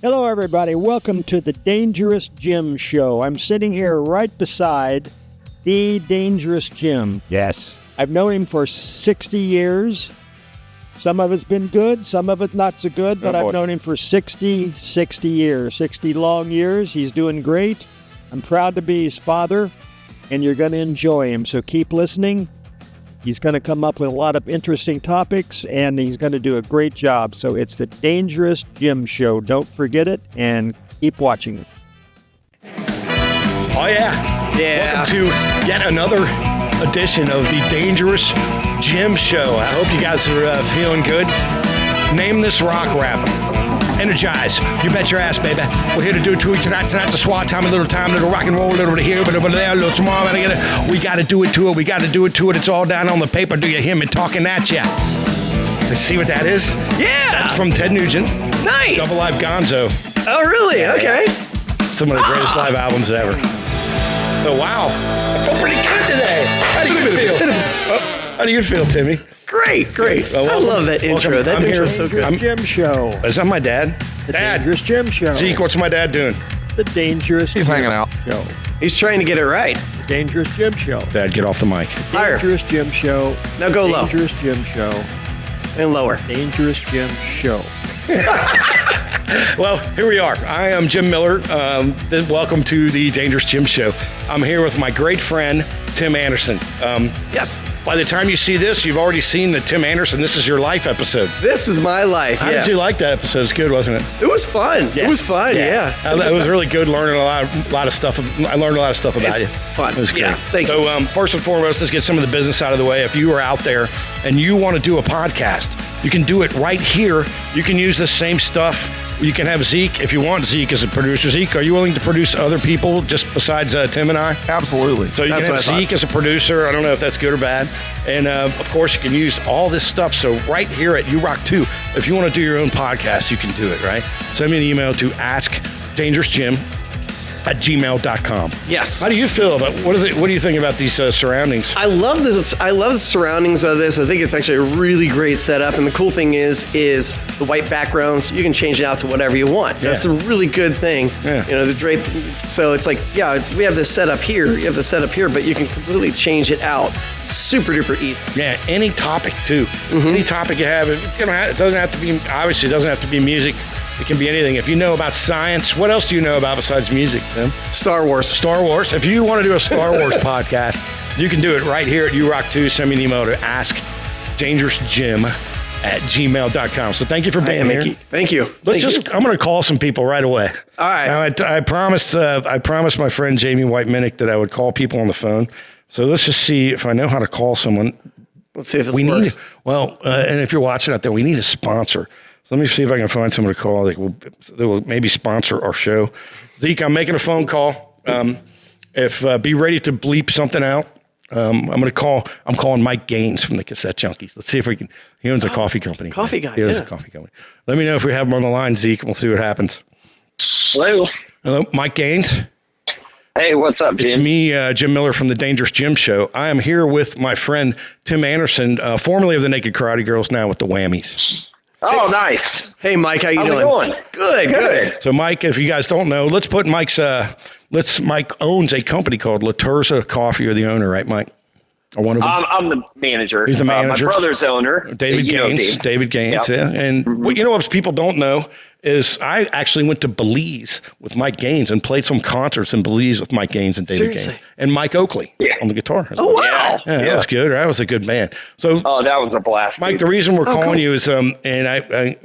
Hello, everybody. Welcome to the Dangerous Jim Show. I'm sitting here right beside the Dangerous Jim. Yes. I've known him for 60 years. Some of it's been good, some of it not so good, but I've known him for 60 years, 60 long years. He's doing great. I'm proud to be his father, and you're going to enjoy him, so keep listening. He's going to come up with a lot of interesting topics, and he's going to do a great job. So it's the Dangerous Jim Show. Don't forget it, and keep watching it. Oh, yeah. Welcome to yet another edition of the Dangerous Jim Show. I hope you guys are feeling good. Name this rock rap. Energize. You bet your ass, baby. We're here to do it to each tonight. Tonight's a swat time, a little rock and roll, a little bit here, a little bit there, a little tomorrow. We got to do it to it. We got to do it to it. It's all down on the paper. Do you hear me talking at you? Let's see what that is. Yeah. That's from Ted Nugent. Nice. Double Live Gonzo. Oh, really? Okay. Some of the greatest live albums ever. So, wow. I feel pretty good today. How do you feel? How do you feel, Timmy? Great. I love that intro. That intro's so good. Jim Show. Is that my dad? The Dad. Dangerous Jim Show. Zeke, what's my dad doing? The Dangerous He's Jim hanging out. Show. He's trying to get it right. The Dangerous Jim Show. Dad, get off the mic. Higher. Dangerous Jim Show. Now go low. Dangerous Jim Show. And lower. Dangerous Jim Show. Well, here we are. I am Jim Miller. Welcome to the Dangerous Jim Show. I'm here with my great friend, Tim Anderson. Yes. By the time you see this, you've already seen the Tim Anderson This Is Your Life episode. This is my life. How yes. did you like that episode? It's good, wasn't it? It was fun. Yeah. It was fun. Yeah. It was really good learning a lot of stuff. I learned a lot of stuff about It's you. fun. It was great. Yes, thank you. So first and foremost, let's get some of the business out of the way. If you are out there and you want to do a podcast, you can do it right here. You can use the same stuff. You can have Zeke if you want Zeke as a producer. Zeke, are you willing to produce other people just besides Tim and I? Absolutely. So you can have Zeke as a producer. I don't know if that's good or bad. And of course, you can use all this stuff. So right here at URock2, if you want to do your own podcast, you can do it, right? Send me an email to askdangerousjim@gmail.com. Yes. How do you feel about what do you think about these surroundings? I love this. I love the surroundings of this. I think it's actually a really great setup. And the cool thing is the white backgrounds. You can change it out to whatever you want. That's a really good thing. Yeah. You know, the drape. So it's like, we have this setup here. You have the setup here, but you can completely change it out. Super duper easy. Yeah, any topic too. Any topic you have. It doesn't have to be. Obviously, it doesn't have to be music. It can be anything. If you know about science, what else do you know about besides music, Tim? Star Wars. Star Wars. If you want to do a Star Wars podcast, you can do it right here at URock2. Send me an email to askdangerousjim@gmail.com. So thank you for being here. Thank you. I'm going to call some people right away. All right. Now, I promised my friend Jamie White-Minnick that I would call people on the phone. So let's just see if I know how to call someone. Let's see if it works. And if you're watching out there, we need a sponsor. So let me see if I can find someone to call that will maybe sponsor our show. Zeke, I'm making a phone call. Be ready to bleep something out. I'm calling Mike Gaines from the Cassette Junkies. Let's see if we can. He owns a coffee company. Coffee guy. He owns a coffee company. Let me know if we have him on the line, Zeke, and we'll see what happens. Hello. Hello, Mike Gaines. Hey, what's up, Jim? It's me, Jim Miller from the Dangerous Jim Show. I am here with my friend Tim Anderson, formerly of the Naked Karate Girls, now with the Whammies. Oh, nice. Hey, Mike, how you How's doing? it going? Good. So, Mike, if you guys don't know, let's put Mike owns a company called Laturza Coffee. You're the owner, right, Mike? Or one of them? I'm the manager. He's the manager. My brother's owner. David Gaines. David Gaines, Yep. yeah. And what people don't know is I actually went to Belize with Mike Gaines and played some concerts in Belize with Mike Gaines and David Seriously? Gaines. And Mike Oakley on the guitar. Oh, wow. Yeah. Yeah, that was good. That was a good band. So, that was a blast. Mike, dude. the reason we're calling cool. you is, and I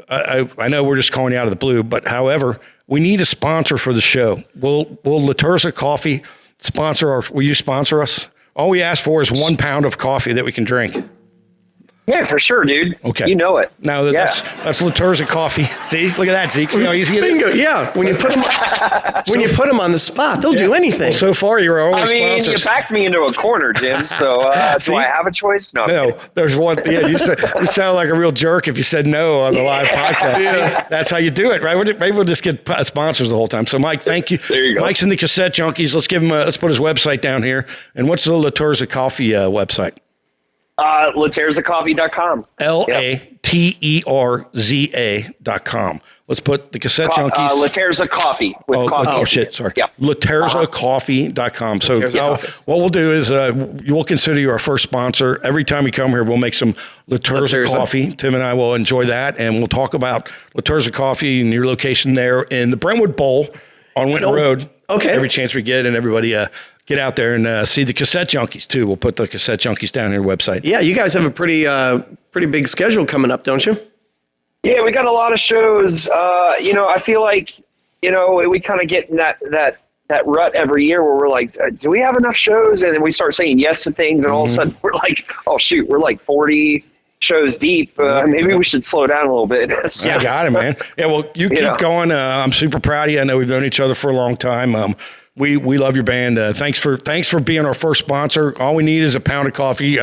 know we're just calling you out of the blue, but however, we need a sponsor for the show. Will Laturza Coffee will you sponsor us? All we ask for is 1 pound of coffee that we can drink. Yeah, for sure, dude. Okay. You know it. Now that's Laturza Coffee. See, look at that, Zeke. See how easy it is? Bingo. Yeah. When you put them on the spot, they'll do anything. Well, so far, you're our only sponsors. You backed me into a corner, Jim. So do I have a choice? No. There's one. Yeah, you sound like a real jerk if you said no on the live podcast. Yeah. That's how you do it, right? Maybe we'll just get sponsors the whole time. So, Mike, thank you. There you go. Mike's in the Cassette Junkies. Let's put his website down here. And what's the Laturza Coffee website? Laterzacoffee.com. LATERZA.com. Let's put the Cassette Junkies. Laterza Coffee. With coffee. Oh, shit. Sorry. Yeah. LaterzaCoffee.com. So what we'll do is we'll consider you our first sponsor. Every time we come here, we'll make some Laterza coffee. Tim and I will enjoy that. And we'll talk about Laterza Coffee and your location there in the Brentwood Bowl on Winton Road. Okay. Every chance we get, and everybody get out there and see the Cassette Junkies too. We'll put the Cassette Junkies down on your website. Yeah, you guys have a pretty big schedule coming up, don't you? Yeah, we got a lot of shows. I feel like, we kind of get in that rut every year where we're like, do we have enough shows? And then we start saying yes to things, and all of a sudden we're like, oh shoot, we're like 40 shows deep. Maybe we should slow down a little bit. So, I got it, man. Yeah, well, you keep going. I'm super proud of you. I know we've known each other for a long time. We love your band. Thanks for being our first sponsor. All we need is a pound of coffee,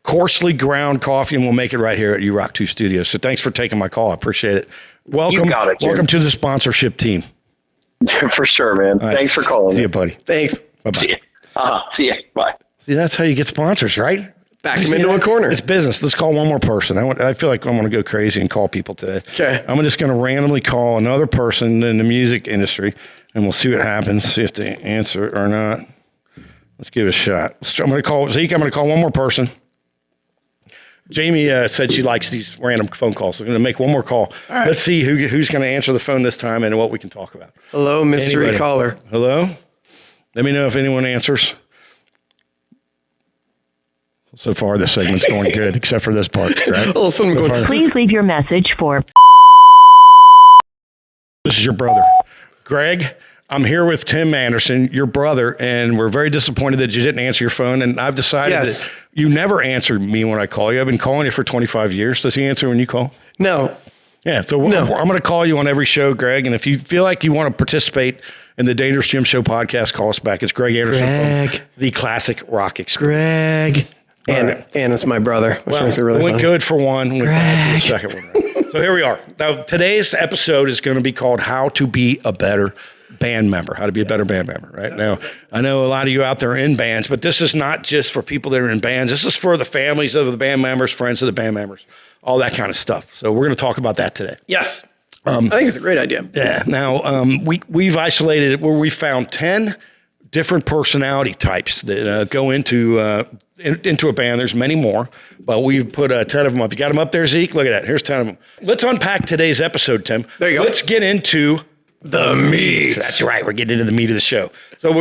coarsely ground coffee, and we'll make it right here at U-Rock 2 Studios. So thanks for taking my call. I appreciate it. Welcome. You got it, Jim. Welcome to the sponsorship team. For sure, man. Right. Thanks for calling. See you, buddy. Thanks. Bye-bye. See you. See you. Bye. See, that's how you get sponsors, right? Back them into a corner. It's business. Let's call one more person. I feel like I'm going to go crazy and call people today. Okay. I'm just going to randomly call another person in the music industry, and we'll see what happens, see if they answer or not. Let's give it a shot. I'm going to call Zeke. I'm going to call one more person. Jamie said she likes these random phone calls. So I'm going to make one more call. All right. Let's see who's going to answer the phone this time and what we can talk about. Hello, mystery caller. Hello? Let me know if anyone answers. So far, this segment's going good, except for this part, right? Please leave your message for... This is your brother. Greg, I'm here with Tim Anderson, your brother, and we're very disappointed that you didn't answer your phone. And I've decided that you never answer me when I call you. I've been calling you for 25 years. Does he answer when you call? No. Yeah, so I'm going to call you on every show, Greg. And if you feel like you want to participate in the Dangerous Gym Show podcast, call us back. It's Greg Anderson from the Classic Rock Experience. Greg. And it's my brother, which makes it really went fun. good for one, went bad for the second one. Right? So here we are. Now, today's episode is going to be called How to Be a Better Band Member, how to be a better band member, right? Now, I know a lot of you out there are in bands, but this is not just for people that are in bands. This is for the families of the band members, friends of the band members, all that kind of stuff. So we're going to talk about that today. Yes. I think it's a great idea. Yeah. Now, we've isolated it where we found 10 different personality types that go into a band. There's many more, but we've put 10 of them up. You got them up there, Zeke? Look at that. Here's 10 of them. Let's unpack today's episode, Tim. There you go. Let's get into the meat. That's right. We're getting into the meat of the show. So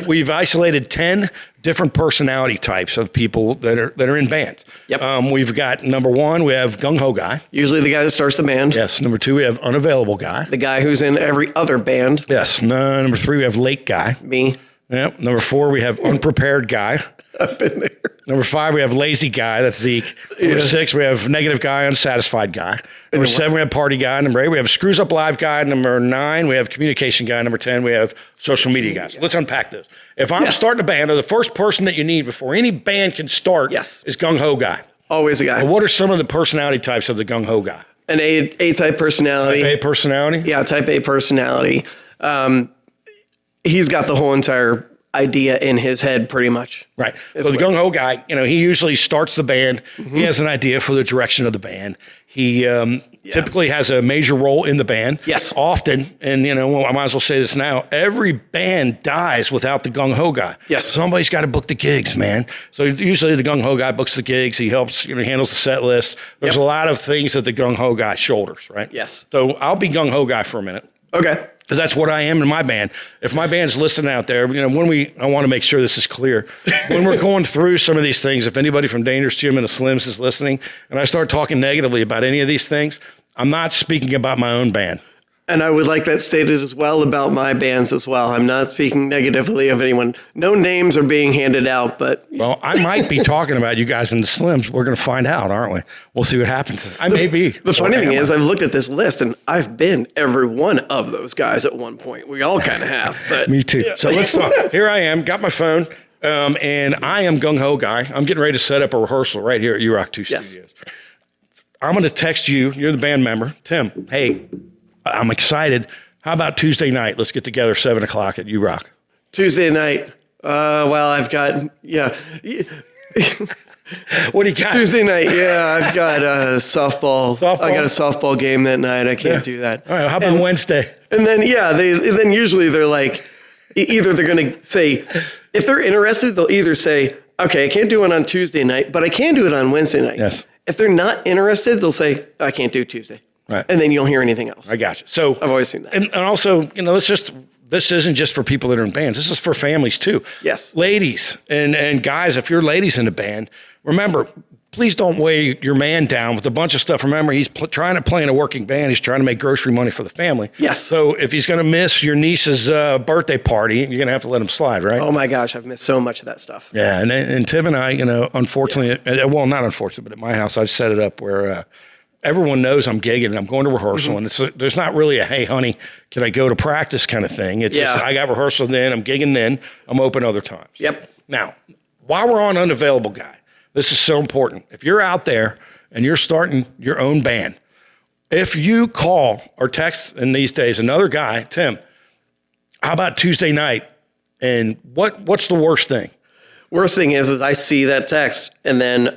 we've isolated 10 different personality types of people that are in bands. Yep. We've got number one, we have gung-ho guy. Usually the guy that starts the band. Yes. Number two, we have unavailable guy. The guy who's in every other band. Yes. Number three, we have late guy. Me. Yep. Number four, we have unprepared guy. I've been there. Number five, we have lazy guy. That's Zeke. Number six, we have negative guy, unsatisfied guy. Number seven, we have party guy. Number eight, we have screws up live guy. Number nine, we have communication guy. Number 10, we have social media guy. So let's unpack this. If I'm starting a band, or the first person that you need before any band can start is gung-ho guy. Always a guy. Well, what are some of the personality types of the gung-ho guy? An A-type personality. Type A personality? Yeah, type A personality. He's got the whole entire idea in his head pretty much. Right. So the gung-ho guy, he usually starts the band. He has an idea for the direction of the band. He typically has a major role in the band. Yes. Often, and I might as well say this now, every band dies without the gung-ho guy. Yes. Somebody's got to book the gigs, man. So usually the gung-ho guy books the gigs. He helps, handles the set list. There's a lot of things that the gung-ho guy shoulders, right? Yes. So I'll be gung-ho guy for a minute. Okay. Because that's what I am in my band. If my band's listening out there, I want to make sure this is clear. When we're going through some of these things, if anybody from Dangerous Gym and the Slims is listening, and I start talking negatively about any of these things, I'm not speaking about my own band. And I would like that stated as well about my bands as well. I'm not speaking negatively of anyone. No names are being handed out, but... Well, I might be talking about you guys in the Slims. We're going to find out, aren't we? We'll see what happens. I may be. The funny thing is, I've looked at this list, and I've been every one of those guys at one point. We all kind of have. But me too. Yeah. So let's talk. Here I am, got my phone, and I am gung-ho guy. I'm getting ready to set up a rehearsal right here at U-Rock 2 Studios. I'm going to text you. You're the band member. Tim, hey, I'm excited. How about Tuesday night? Let's get together 7 o'clock at U-Rock. Tuesday night. Well, I've got, What do you got? Tuesday night, yeah, I've got a softball. I got a softball game that night. I can't do that. All right, how about Wednesday? And then, then usually they're like, either they're going to say, if they're interested, they'll either say, okay, I can't do it on Tuesday night, but I can do it on Wednesday night. Yes. If they're not interested, they'll say, I can't do Tuesday. Right. And then you don't hear anything else. I got you. So I've always seen that. And also, this isn't just for people that are in bands. This is for families too. Yes. Ladies and guys, if you're ladies in the band, remember, please don't weigh your man down with a bunch of stuff. Remember, he's trying to play in a working band. He's trying to make grocery money for the family. Yes. So if he's going to miss your niece's birthday party, you're going to have to let him slide, right? Oh my gosh, I've missed so much of that stuff. Yeah. And Tim and I, unfortunately, well, not unfortunately, but at my house, I've set it up where everyone knows I'm gigging and I'm going to rehearsal. And there's not really a, hey, honey, can I go to practice kind of thing. It's just, I got rehearsal then, I'm gigging then, I'm open other times. Yep. Now, while we're on Unavailable Guy, this is so important. If you're out there and you're starting your own band, if you call or text in these days another guy, Tim, how about Tuesday night? And what's the worst thing? Worst thing is I see that text and then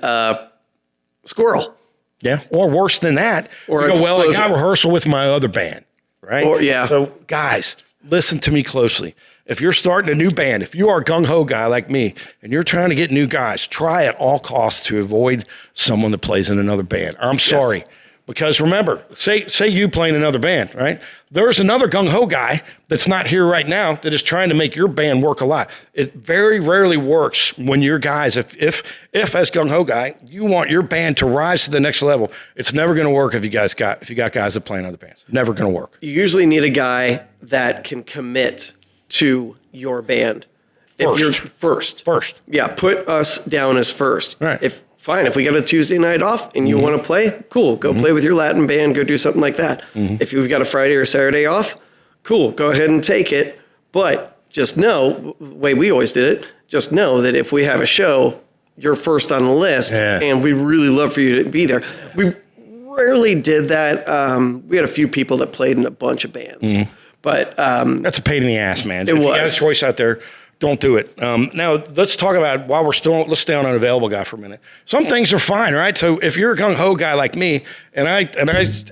squirrel. Yeah. Or worse than that, or you go, well, I got rehearsal with my other band, right? Or, yeah. So guys, listen to me closely. If you're starting a new band, if you are a gung-ho guy like me, and you're trying to get new guys, try at all costs to avoid someone that plays in another band. I'm sorry. Because remember, say you play in another band, right? There's another gung-ho guy that's not here right now that is trying to make your band work a lot. It very rarely works when you're guys, if as gung-ho guy, you want your band to rise to the next level, it's never going to work if you got guys that play in other bands. Never going to work. You usually need a guy that can commit to your band. If you're first. Yeah, put us down as first. Right. If we got a Tuesday night off and you want to play, cool. Go play with your Latin band, go do something like that. If you've got a Friday or Saturday off, cool, go ahead and take it. But just know, the way we always did it, just know that if we have a show, you're first on the list, and we'd really love for you to be there. We rarely did that. We had a few people that played in a bunch of bands. But that's a pain in the ass, man. If you got a choice out there, don't do it. Now, let's talk about, let's stay on Unavailable Guy for a minute. Some things are fine, right? So if you're a gung-ho guy like me, and I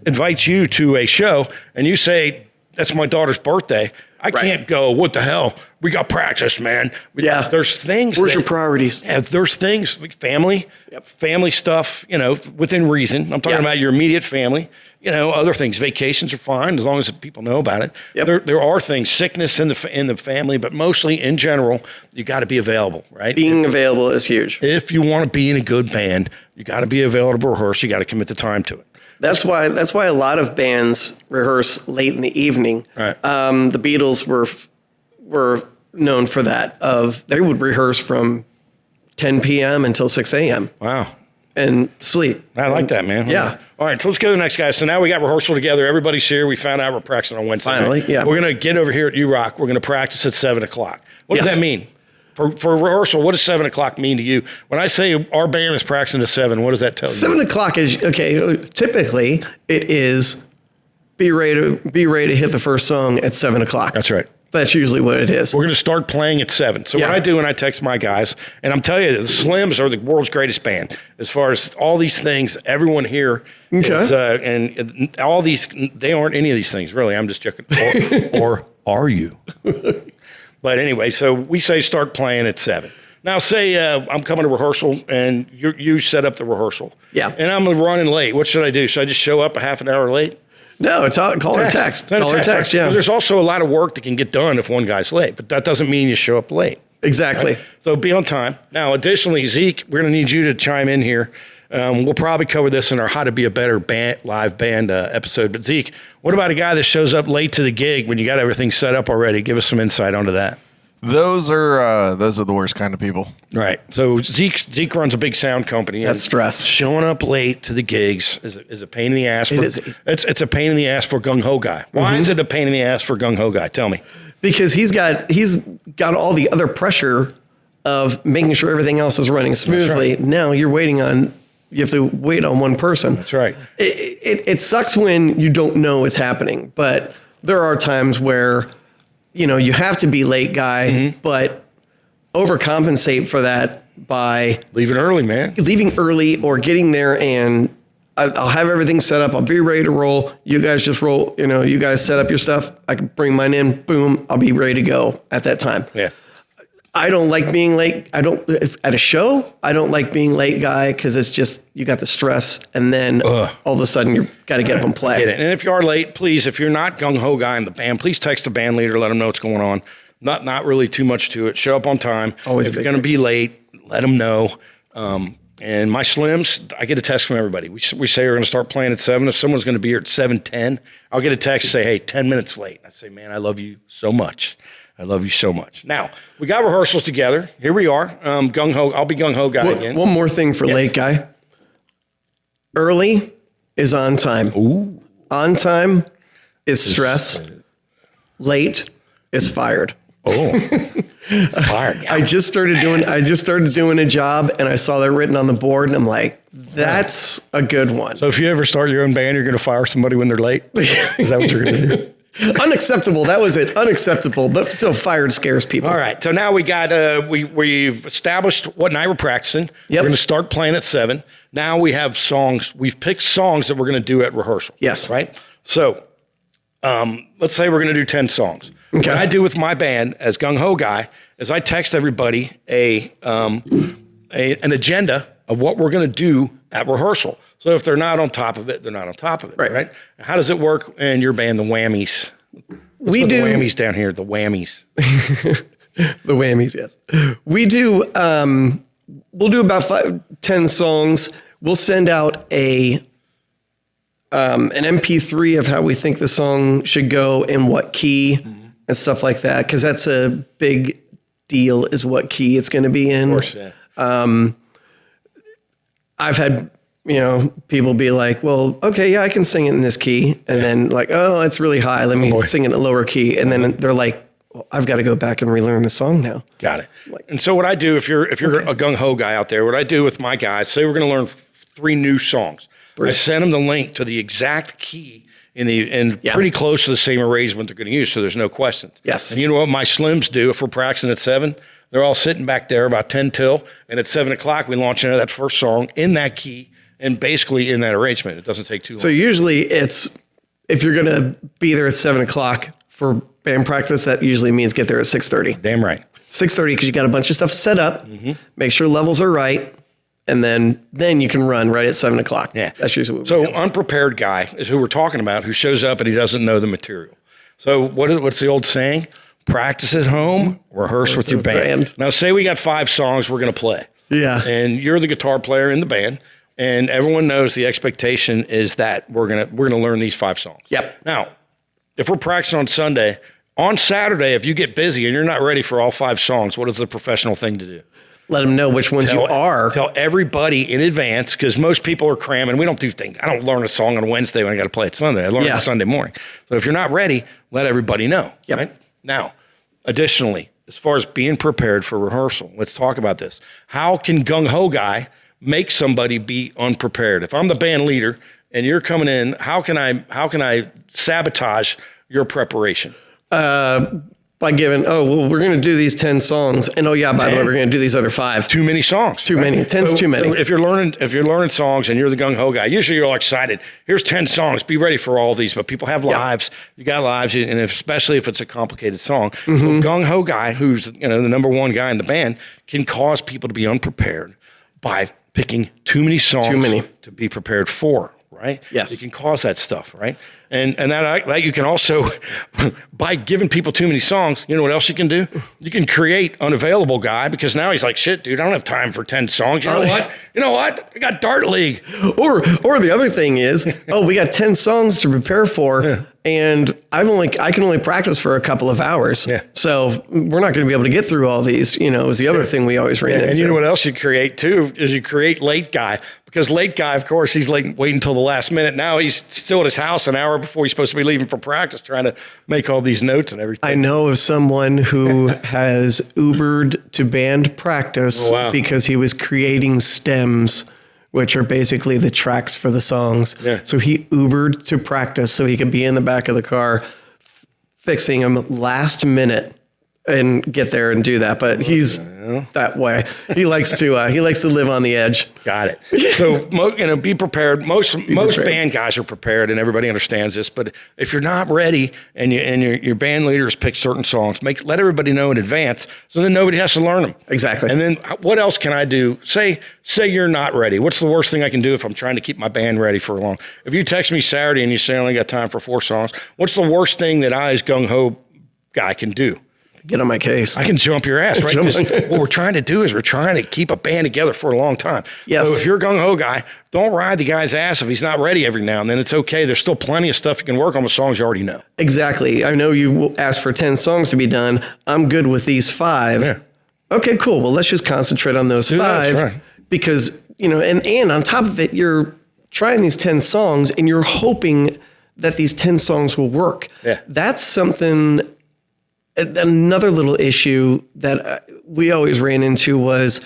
invite you to a show, and you say, that's my daughter's birthday, I can't go, what the hell? We got practice, man. There's things. Where's your priorities? Yeah, there's things, like family stuff, within reason. I'm talking about your immediate family. Other things, vacations are fine as long as people know about it. There are things, sickness in the family, but mostly in general, you got to be available, right? Being available is huge. If you want to be in a good band, you got to be available to rehearse. You got to commit the time to it. That's why a lot of bands rehearse late in the evening. Right. The Beatles were known for that. They would rehearse from 10 p.m. until 6 a.m. Wow. And sleep. I like that, man. Yeah. All right, so let's go to the next guy. So now we got rehearsal together. Everybody's here. We found out we're practicing on Wednesday. Finally, night. We're going to get over here at U-Rock. We're going to practice at 7 o'clock. What does that mean? For rehearsal, what does 7 o'clock mean to you? When I say our band is practicing at 7, what does that tell you? 7 o'clock is, typically it is be ready to hit the first song at 7 o'clock. That's right. That's usually what it is. We're going to start playing at 7. So what I do when I text my guys, and I'm telling you, the Slims are the world's greatest band. As far as all these things, everyone here is, and all these, they aren't any of these things, really. I'm just joking. Or are you? But anyway, so we say start playing at 7. Now, say I'm coming to rehearsal, and you set up the rehearsal. Yeah. And I'm running late. What should I do? Should I just show up a half an hour late? No, call or text. Call or text, yeah. Because there's also a lot of work that can get done if one guy's late, but that doesn't mean you show up late. Exactly. Right? So be on time. Now, additionally, Zeke, we're going to need you to chime in here. We'll probably cover this in our How to Be a Better live band episode. But Zeke, what about a guy that shows up late to the gig when you got everything set up already? Give us some insight onto that. Those are the worst kind of people. Right. So Zeke runs a big sound company. That's stress. Showing up late to the gigs is a pain in the ass. It's a pain in the ass for gung-ho guy. Why is it a pain in the ass for gung-ho guy? Tell me. Because he's got all the other pressure of making sure everything else is running smoothly. Right. Now you have to wait on one person. That's right. It sucks when you don't know what's happening, but there are times where you have to be late guy, but overcompensate for that by leaving early, man. Leaving early or getting there, and I'll have everything set up. I'll be ready to roll. You guys just roll. You guys set up your stuff. I can bring mine in. Boom. I'll be ready to go at that time. Yeah. I don't like being late. At a show, I don't like being late guy because it's just, you got the stress and then all of a sudden you got to get up and play. Get it. And if you are late, please, if you're not gung-ho guy in the band, please text the band leader, let them know what's going on. Not really too much to it. Show up on time. Always. If you're going to be late, let them know. And my Slims, I get a text from everybody. We say we're going to start playing at 7. If someone's going to be here at 7:10, I'll get a text say, hey, 10 minutes late. I say, man, I love you so much. I love you so much. Now, we got rehearsals together. Here we are. Gung-ho. I'll be gung-ho guy again. One more thing for late guy. Early is on time. Ooh. On time is stress. Late is fired. Oh. Fired. Yeah. I just started doing a job and I saw that written on the board and I'm like, that's a good one. So if you ever start your own band, you're going to fire somebody when they're late? Is that what you're going to do? Unacceptable. That was it. Unacceptable. But still, fired scares people. All right. So now we got we've established what night we're practicing. Yep. We're going to start playing at 7. Now we have songs. We've picked songs that we're going to do at rehearsal. Yes. Right. So let's say we're going to do 10 songs. Okay. What I do with my band as gung-ho guy is I text everybody an agenda of what we're going to do at rehearsal. So if they're not on top of it, they're not on top of it. Right. How does it work in your band, the Whammies? We do the Whammies down here, the Whammies. The Whammies, yes. We do, we'll do about 10 songs. We'll send out an MP3 of how we think the song should go in what key and stuff like that. Because that's a big deal, is what key it's going to be in. Of course, yeah. I've had, people be like, well, okay, yeah, I can sing it in this key. And then like, oh, it's really high. Let me sing it in a lower key. And then they're like, well, I've got to go back and relearn the song now. Got it. And so what I do, if you're a gung-ho guy out there, what I do with my guys, say we're going to learn 3 new songs. I send them the link to the exact key and pretty close to the same arrangement they're going to use, so there's no questions. Yes. And you know what my Slims do if we're practicing at 7? They're all sitting back there about 10 till, and at 7 o'clock we launch into that first song in that key and basically in that arrangement. It doesn't take too long. So usually it's, if you're going to be there at 7 o'clock for band practice, that usually means get there at 6:30. Damn right. 6:30 because you got a bunch of stuff set up, make sure levels are right, and then you can run right at 7 o'clock. Yeah. That's usually what So we do. unprepared guy is who we're talking about, who shows up and he doesn't know the material. So what's the old saying? Practice at home, rehearse with your band. Now, say we got 5 songs we're going to play. Yeah. And you're the guitar player in the band, and everyone knows the expectation is that we're gonna learn these 5 songs. Yep. Now, if we're practicing on Sunday, on Saturday, if you get busy and you're not ready for all 5 songs, what is the professional thing to do? Let them know which ones you are. Tell everybody in advance, because most people are cramming. We don't do things. I don't learn a song on Wednesday when I got to play it Sunday. I learn it Sunday morning. So if you're not ready, let everybody know. Yep. Right? Now, additionally, as far as being prepared for rehearsal, let's talk about this. How can gung-ho guy make somebody be unprepared? If I'm the band leader and you're coming in, how can I sabotage your preparation? By giving, we're going to do these 10 songs. And by the way, we're going to do these other 5. Too many songs. Too many. 10's too many. So if you're learning songs and you're the gung-ho guy, usually you're all excited. Here's 10 songs. Be ready for all these. But people have lives. You got lives, and especially if it's a complicated song. So gung-ho guy, who's the number one guy in the band, can cause people to be unprepared by picking too many songs to be prepared for. Right? Yes. It can cause that stuff, right? And that you can also, by giving people too many songs, you know what else you can do? You can create unavailable guy, because now he's like, shit, dude, I don't have time for 10 songs. You know what? I got Dart League. Or the other thing is, we got 10 songs to prepare for, and I can only practice for a couple of hours. Yeah. So we're not going to be able to get through all these, is the other thing we always ran into. And you know what else you create too, is you create late guy. Because late guy, of course, he's like waiting until the last minute. Now he's still at his house an hour before he's supposed to be leaving for practice, trying to make all these notes and everything. I know of someone who has Ubered to band practice because he was creating stems, which are basically the tracks for the songs. Yeah. So he Ubered to practice so he could be in the back of the car fixing them last minute and get there and do that. But he's that way. He likes to live on the edge. Got it. So, be prepared. Most band guys are prepared, and everybody understands this. But if you're not ready, and your band leaders pick certain songs, let everybody know in advance, so then nobody has to learn them. Exactly. And then what else can I do? Say you're not ready. What's the worst thing I can do if I'm trying to keep my band ready for a long? If you text me Saturday and you say I only got time for 4 songs, what's the worst thing that I, as gung ho guy, can do? Get on my case. I can jump your ass, right? What we're trying to do is we're trying to keep a band together for a long time. Yes. So if you're a gung-ho guy, don't ride the guy's ass if he's not ready every now and then. It's okay. There's still plenty of stuff you can work on with songs you already know. Exactly. I know you asked for 10 songs to be done. I'm good with these 5. Yeah. Okay, cool. Well, let's just concentrate on those 5 right. because, and on top of it, you're trying these 10 songs and you're hoping that these 10 songs will work. Yeah. That's something. Another little issue that we always ran into was,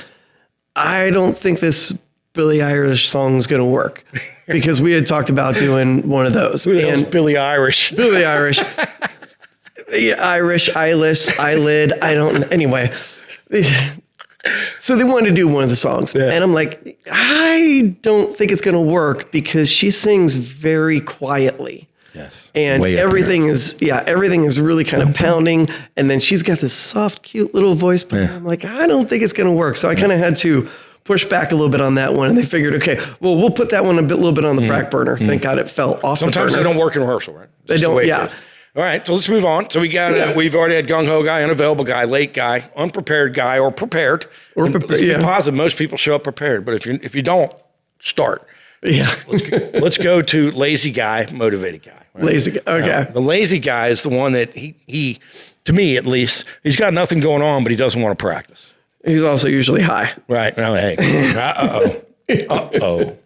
I don't think this Billie Irish song is going to work, because we had talked about doing one of those. And Billie Irish. Billie Irish. Irish, eyelid, anyway. So they wanted to do one of the songs. Yeah. And I'm like, I don't think it's going to work, because she sings very quietly. Yes. And everything is really kind of pounding. And then she's got this soft, cute little voice. But I'm like, I don't think it's going to work. So I kind of had to push back a little bit on that one. And they figured, okay, well, we'll put that one a little bit on the back burner. Thank God it fell off the burner. Sometimes they don't work in rehearsal, right? They don't, yeah. All right, so let's move on. So we've already had gung-ho guy, unavailable guy, late guy, unprepared guy, or prepared. Let's be positive. Most people show up prepared. But if you don't, start. Yeah. Let's go to lazy guy, motivated guy. Right? Lazy guy. Okay. The lazy guy is the one that he, to me at least, he's got nothing going on, but he doesn't want to practice. He's also usually high. Right. Now, hey. Uh-oh.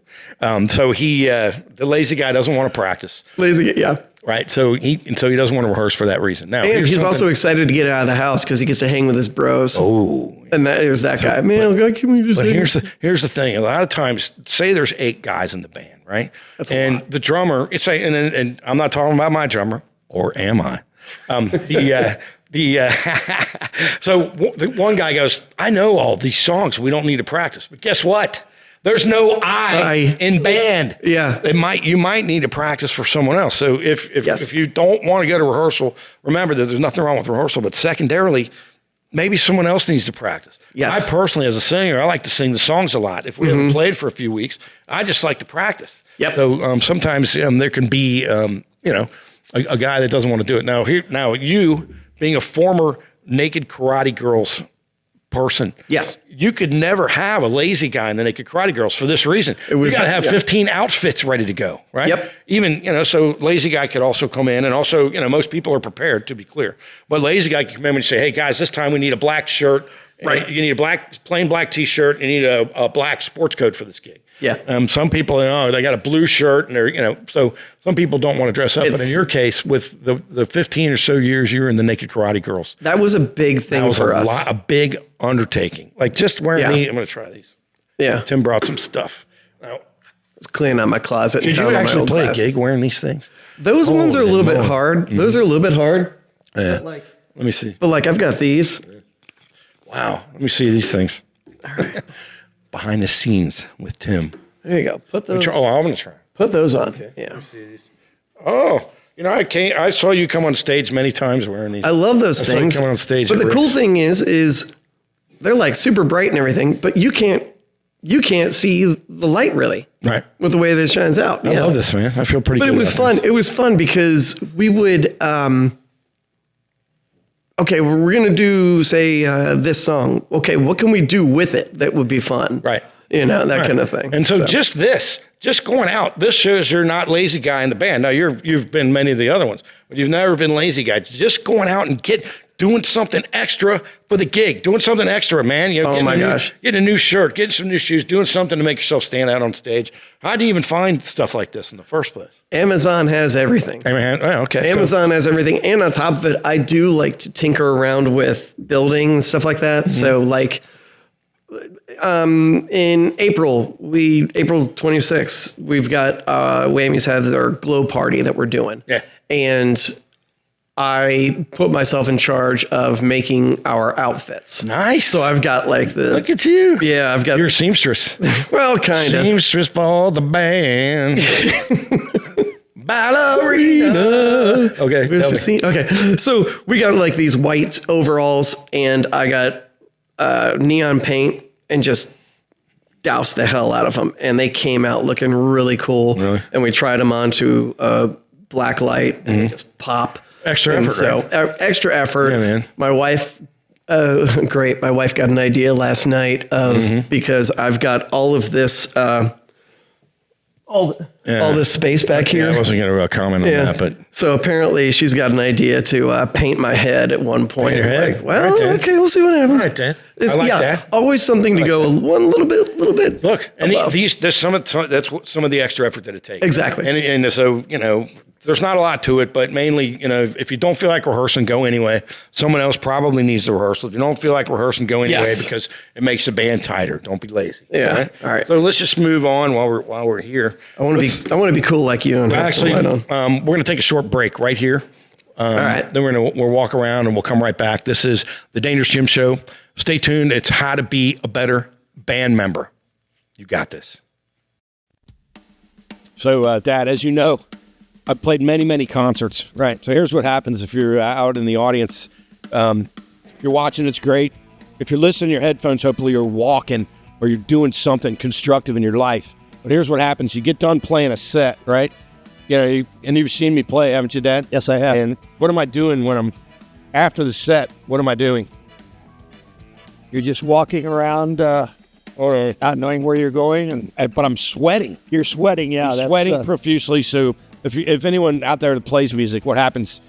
So the lazy guy doesn't want to practice. Lazy guy, yeah. Right. So he doesn't want to rerehearse for that reason. Now, and he's also excited to get out of the house because he gets to hang with his bros. Oh. And there's that guy. Man, can we just... But here's the thing. A lot of times, say there's 8 guys in the band, right? That's a lot. The drummer, and I'm not talking about my drummer, or am I? So the one guy goes, I know all these songs. We don't need to practice. But guess what? There's no I in band. Yeah. You might need to practice for someone else. So if you don't want to go to rehearsal, remember that there's nothing wrong with rehearsal, but secondarily, maybe someone else needs to practice. Yes. I personally, as a singer, I like to sing the songs a lot. If we haven't played for a few weeks, I just like to practice. Yep. So sometimes there can be, a guy that doesn't want to do it. Now you being a former Naked Karate Girls person. Yes. You could never have a lazy guy in the Naked Karate Girls for this reason. You got to have 15 outfits ready to go, right? Yep. Even, so lazy guy could also come in, and also, most people are prepared, to be clear. But lazy guy can come in and say, hey guys, this time we need a black shirt. Right. You need a plain black t-shirt. You need a black sports coat for this gig. Yeah. Some people, they got a blue shirt, and they're, so some people don't want to dress up. But in your case, with the 15 or so years you were in the Naked Karate Girls, that was a big thing for us. A big undertaking. Like just wearing these. I'm going to try these. Yeah. Tim brought some stuff. Now, I was cleaning out my closet. Did you actually play a gig wearing these things? Those ones are a little bit hard. Mm-hmm. Those are a little bit hard. Yeah. Let me see. But I've got these. Wow. Let me see these things. All right. Behind the scenes with Tim. There you go. Put those. I'm going to try. Put those on. Okay. Yeah. Let me see these. Oh, I saw you come on stage many times wearing these. I love those things. Coming on stage. But the cool thing is they're super bright and everything, but you can't see the light really. Right. With the way that it shines out. I love this, man. I feel pretty good. But it was fun. It was fun because we would, okay, we're going to do, say, this song. Okay, what can we do with it that would be fun? Right. That kind of thing. And so just going out, this shows you're not lazy guy in the band. Now you've been many of the other ones, but you've never been lazy guy. Just going out and doing something extra for the gig, doing something extra, man. Getting a new shirt, getting some new shoes, doing something to make yourself stand out on stage. How do you even find stuff like this in the first place? Amazon has everything. Okay. Amazon has everything. And on top of it, I do like to tinker around with building and stuff like that. Mm-hmm. So in April 26th, we've got Whammies have their glow party that we're doing. Yeah. And I put myself in charge of making our outfits. Nice. So I've got like Look at you. Yeah, I've got. You're a seamstress. Well, kind of. Seamstress for the band. Ballerina. Okay. Tell me. Okay. So we got like these white overalls, and I got neon paint and just doused the hell out of them. And they came out looking really cool. Really? And we tried them onto black light, and they just pop. Extra And effort, so right? extra effort. Yeah, man. My wife, great. My wife got an idea last night of because I've got all of this, all this space back here. I wasn't going to comment on that, but So apparently she's got an idea to paint my head at one point. Paint your head? Like, well, All right, okay, we'll see what happens. All right, Dan. I like that. Always something to go one little bit. look, and above. there's some of the extra effort that it takes. Exactly. And so, there's not a lot to it, but mainly, if you don't feel like rehearsing, go anyway. Someone else probably needs the rehearsal. If you don't feel like rehearsing, go anyway because it makes the band tighter. Don't be lazy. Yeah. All right. So let's just move on while we're here. I want to be cool like you. And have some Actually, light on. we're going to take a short break right here. All right. Then we'll walk around and we'll come right back. This is the Dangerous Gym Show. Stay tuned. It's how to be a better band member. You got this. So, Dad, as you know, I've played many, many concerts. Right. So here's what happens if you're out in the audience. If you're watching, it's great. If you're listening to your headphones, hopefully you're walking or you're doing something constructive in your life. But here's what happens. You get done playing a set, right? And you've seen me play, haven't you, Dad? Yes, I have. And what am I doing when I'm after the set? What am I doing? You're just walking around, not knowing where you're going, But I'm sweating. you're sweating. Yeah, I'm that's sweating profusely. So if anyone out there that plays music, what happens?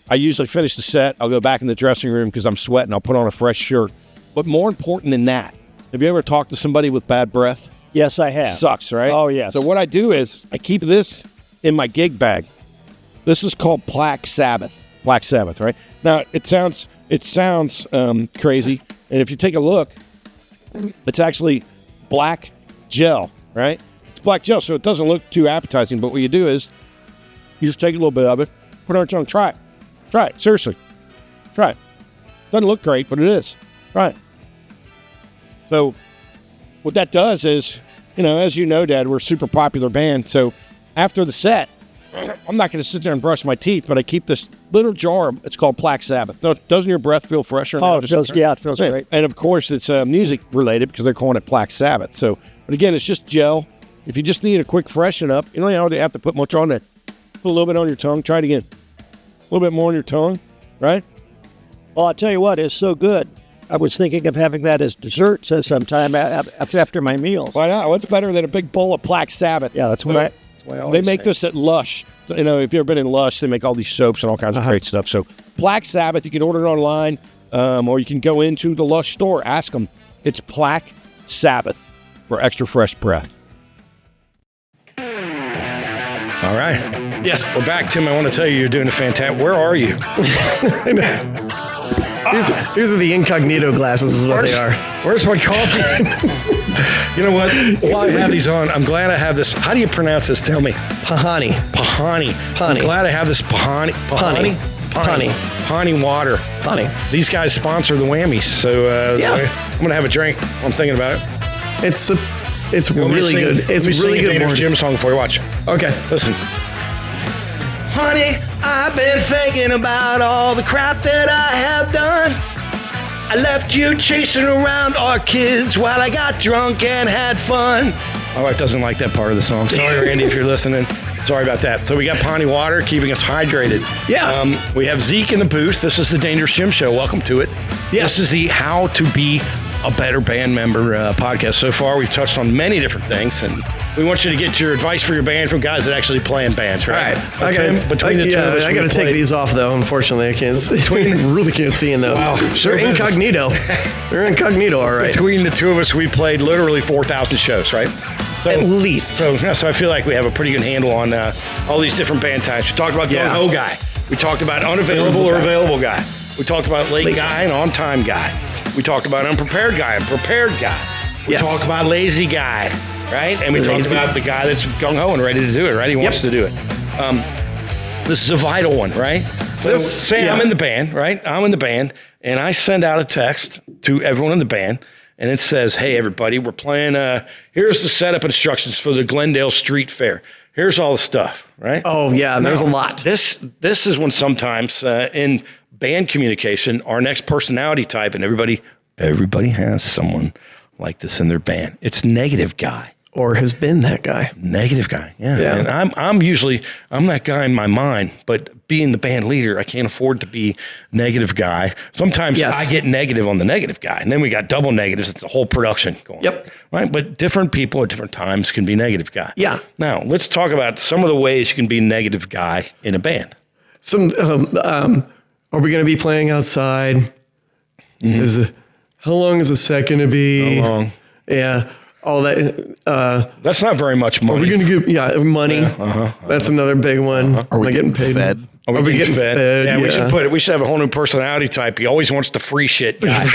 I usually finish the set. I'll go back in the dressing room because I'm sweating. I'll put on a fresh shirt. But more important than that, have you ever talked to somebody with bad breath? Yes, I have. Sucks, right? Oh, yes. So what I do is I keep this in my gig bag. This is called Black Sabbath. Black Sabbath, right? Now it sounds crazy, and if you take a look, it's actually black gel, right? It's black gel, so it doesn't look too appetizing. But what you do is you just take a little bit of it, put it on your tongue, try it. Seriously, try it. Doesn't look great, but it is. Try it. So what that does is, as you know, Dad, we're a super popular band. So after the set, I'm not going to sit there and brush my teeth, but I keep this little jar. It's called Black Sabbath. Doesn't your breath feel fresher? Oh, it feels great. And of course, it's music related because they're calling it Black Sabbath. So, but again, it's just gel. If you just need a quick freshen up, you don't have to put much on it. Put a little bit on your tongue. Try it again. A little bit more on your tongue, right? Well, I'll tell you what, it's so good. I was thinking of having that as dessert sometime after my meals. Why not? What's better than a big bowl of Black Sabbath? Yeah, that's what I always They make say. this at Lush. So, if you've ever been in Lush, they make all these soaps and all kinds of great stuff. So Black Sabbath, you can order it online, or you can go into the Lush store. Ask them. It's Black Sabbath for extra fresh breath. All right. Yes. We're back, Tim. I want to tell you, you're doing a fantastic. Where are you? These are the incognito glasses, is what they are. Where's my coffee? You know what? While I have these on, I'm glad I have this. How do you pronounce this? Tell me. Pahani. I'm glad I have this Pahani water. Pahani. These guys sponsor the Whammies, so I'm gonna have a drink. I'm thinking about it. It's really good. It's really good. Dangerous Gym song for you. Watch. Okay. Listen. Honey, I've been thinking about all the crap that I have done. I left you chasing around our kids while I got drunk and had fun. My wife doesn't like that part of the song. Sorry, Randy, if you're listening. Sorry about that. So we got Pawnee Water keeping us hydrated. Yeah. We have Zeke in the booth. This is the Dangerous Gym Show. Welcome to it. Yes. This is the How to Be a Better Band Member podcast. So far, we've touched on many different things, and we want you to get your advice for your band from guys that actually play in bands, right? I got to take these off, though. Unfortunately, I can't. Really can't see in those. Wow. They're incognito. They're incognito, all right. Between the two of us, we played literally 4,000 shows, right? So, at least. So I feel like we have a pretty good handle on all these different band types. We talked about gung-ho guy. We talked about unavailable or available guy. We talked about late guy and on-time guy. We talked about unprepared guy and prepared guy. We talked about lazy guy, right? And we talked about the guy that's gung-ho and ready to do it, right? He wants to do it. This is a vital one, right? So say I'm in the band, right? I'm in the band, and I send out a text to everyone in the band, and it says, "Hey, everybody, we're playing. Here's the setup instructions for the Glendale Street Fair. Here's all the stuff, right?" Oh yeah, and there's a lot. This is when sometimes in band communication, our next personality type, and everybody has someone like this in their band. It's negative guy. Or has been that guy. Negative guy, yeah. And I'm that guy in my mind, but being the band leader, I can't afford to be negative guy. Sometimes I get negative on the negative guy, and then we got double negatives. It's a whole production going. Yep. Right, but different people at different times can be negative guy. Yeah. Now let's talk about some of the ways you can be negative guy in a band. Some are we going to be playing outside? How long is a set going to be? How long? Yeah. All that. That's not very much money. Are we going to get money? That's another big one. Are we getting paid? fed? Are we getting fed? Yeah, we should have a whole new personality type. He always wants the free shit guy.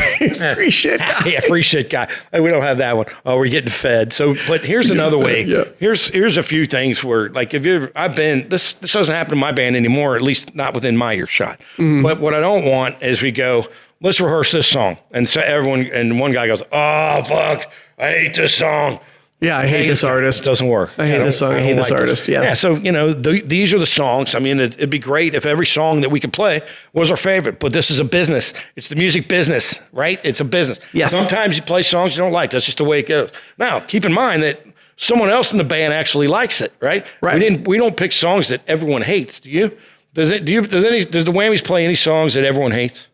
Free shit guy. Yeah, free shit guy. We don't have that one. Oh, we're getting fed. So, but here's another way. Yeah. Here's a few things where, like, this doesn't happen in my band anymore, at least not within my earshot. But what I don't want is we go, let's rehearse this song. And so one guy goes, oh, fuck, I hate this song. Yeah, I hate this artist. It doesn't work. I hate this song. I hate this artist. Yeah. Yeah. So, these are the songs. I mean, it'd be great if every song that we could play was our favorite, but this is a business. It's the music business, right? It's a business. Yes. Sometimes you play songs you don't like. That's just the way it goes. Now, keep in mind that someone else in the band actually likes it, right? Right. We don't pick songs that everyone hates. Do you? Does the Whammies play any songs that everyone hates?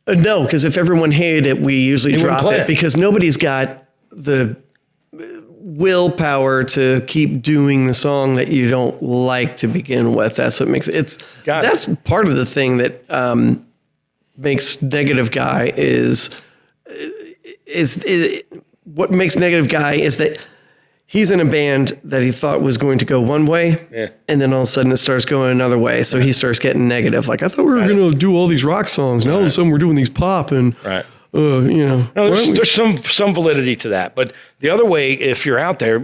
No, because if everyone hated it, we usually drop it because nobody's got the willpower to keep doing the song that you don't like to begin with. That's what makes that's part of the thing that makes Negative Guy is what makes Negative Guy is that he's in a band that he thought was going to go one way, and then all of a sudden it starts going another way. So he starts getting negative. Like, I thought we were going to do all these rock songs. Now all of a sudden we're doing these pop and, No, there's some validity to that. But the other way, if you're out there,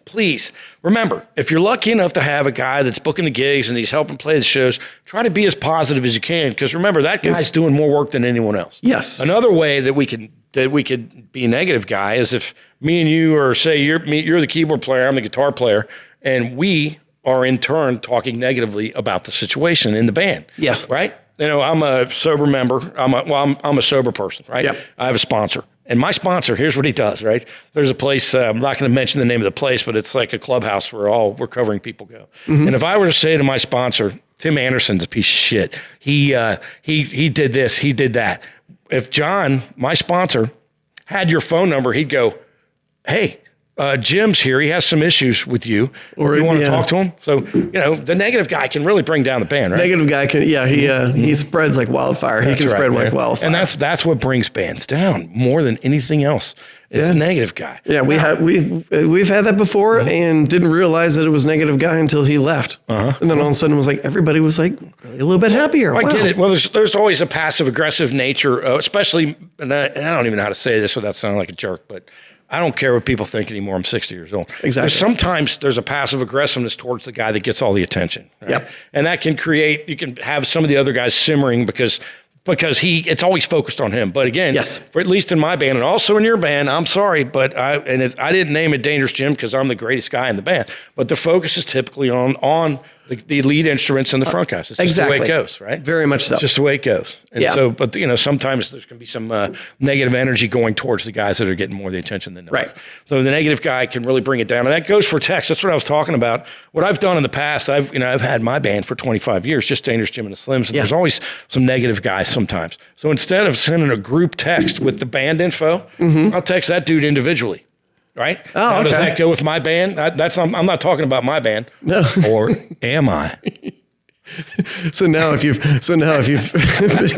please remember, if you're lucky enough to have a guy that's booking the gigs and he's helping play the shows, try to be as positive as you can. Because remember, that guy's doing more work than anyone else. Yes. Another way that we could be a negative guy is if me and you, or say you're the keyboard player, I'm the guitar player, and we are in turn talking negatively about the situation in the band. Yes. Right? I'm a sober member. I'm a sober person, right? Yep. I have a sponsor. And my sponsor, here's what he does, right? There's a place, I'm not going to mention the name of the place, but it's like a clubhouse where all recovering people go. And if I were to say to my sponsor, Tim Anderson's a piece of shit. He did this, he did that. If John, my sponsor, had your phone number, he'd go, hey, Jim's here. He has some issues with you. Or you want to talk to him? So, the negative guy can really bring down the band, right? Negative guy can, he spreads like wildfire. He can spread like wildfire. And that's what brings bands down more than anything else. It's the negative guy. Yeah, we've had that before and didn't realize that it was negative guy until he left. And then all of a sudden it was like, everybody was like a little bit happier. I get it. Well, there's always a passive aggressive nature, especially, and I don't even know how to say this without sounding like a jerk, but I don't care what people think anymore. I'm 60 years old. Exactly. Sometimes there's a passive aggressiveness towards the guy that gets all the attention. Right? Yep. And that can you can have some of the other guys simmering because it's always focused on him. But again, for at least in my band and also in your band, I'm sorry, but I didn't name it Dangerous Jim because I'm the greatest guy in the band. But the focus is typically on the lead instruments and the front guys. It's just the way it goes, right? Very much so. It's just the way it goes. And so, but sometimes there's going to be some negative energy going towards the guys that are getting more of the attention than others. Right. So the negative guy can really bring it down. And that goes for text. That's what I was talking about. What I've done in the past, I've had my band for 25 years, just Dangerous Jim and the Slims. And there's always some negative guys sometimes. So instead of sending a group text with the band info, I'll text that dude individually. Right? How does that go with my band? I'm not talking about my band. No. Or am I? So now if you've been in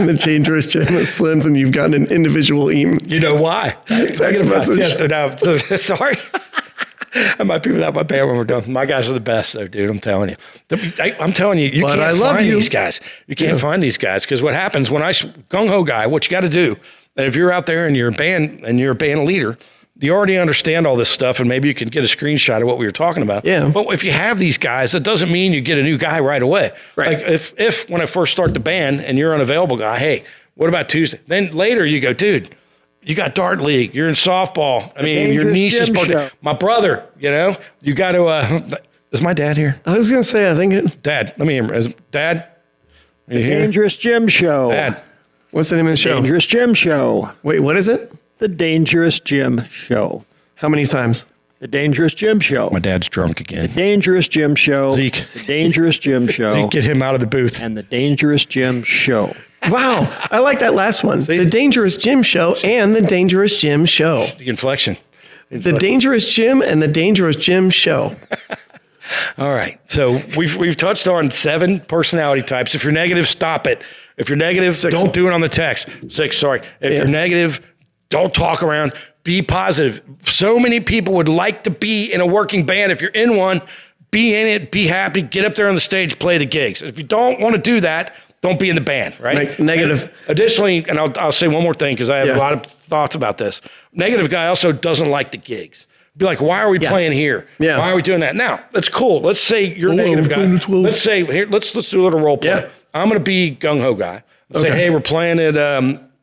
the Dangerous Jim and Slims and you've gotten an individual email. You know why? Text message. Sorry. I might be without my band when we're done. My guys are the best, though, dude. I'm telling you. I'm telling you, can't find these guys. You can't find these guys because what happens when gung ho guy, what you got to do, and if you're out there and you're a band leader, you already understand all this stuff, and maybe you can get a screenshot of what we were talking about. Yeah. But if you have these guys, it doesn't mean you get a new guy right away. Right. Like if when I first start the band and you're an unavailable guy, hey, what about Tuesday? Then later you go, dude, you got dart league, you're in softball. I mean, your niece is my brother. You know, you got to. Is my dad here? I was gonna say, I think Dad, let me hear. Is Dad? Are you here? Dangerous Jim Show. Dad. What's the name of the show? Dangerous Jim Show. Wait, what is it? The Dangerous Jim Show. How many times? The Dangerous Jim Show. My dad's drunk again. Dangerous Jim Show. Zeke. The Dangerous Jim Show. Zeke, get him out of the booth. And the Dangerous Jim Show. Wow, I like that last one. The Dangerous Jim Show and the Dangerous Jim Show. The inflection. The Dangerous Jim and the Dangerous Jim Show. All right. So we've touched on 7 personality types. If you're negative, stop it. If you're negative, 6. Don't do it on the text. 6, sorry. If you're negative, don't talk around. Be positive. So many people would like to be in a working band. If you're in one, be in it, be happy, get up there on the stage, play the gigs. If you don't want to do that, don't be in the band, right? Negative. And additionally, and I'll say one more thing because I have a lot of thoughts about this. Negative guy also doesn't like the gigs. Be like, why are we playing here? Yeah. Why are we doing that? Now, that's cool. Let's say you're a negative guy. Let's say, here, let's do a little role play. Yeah. I'm going to be gung-ho guy. Say, hey, we're playing at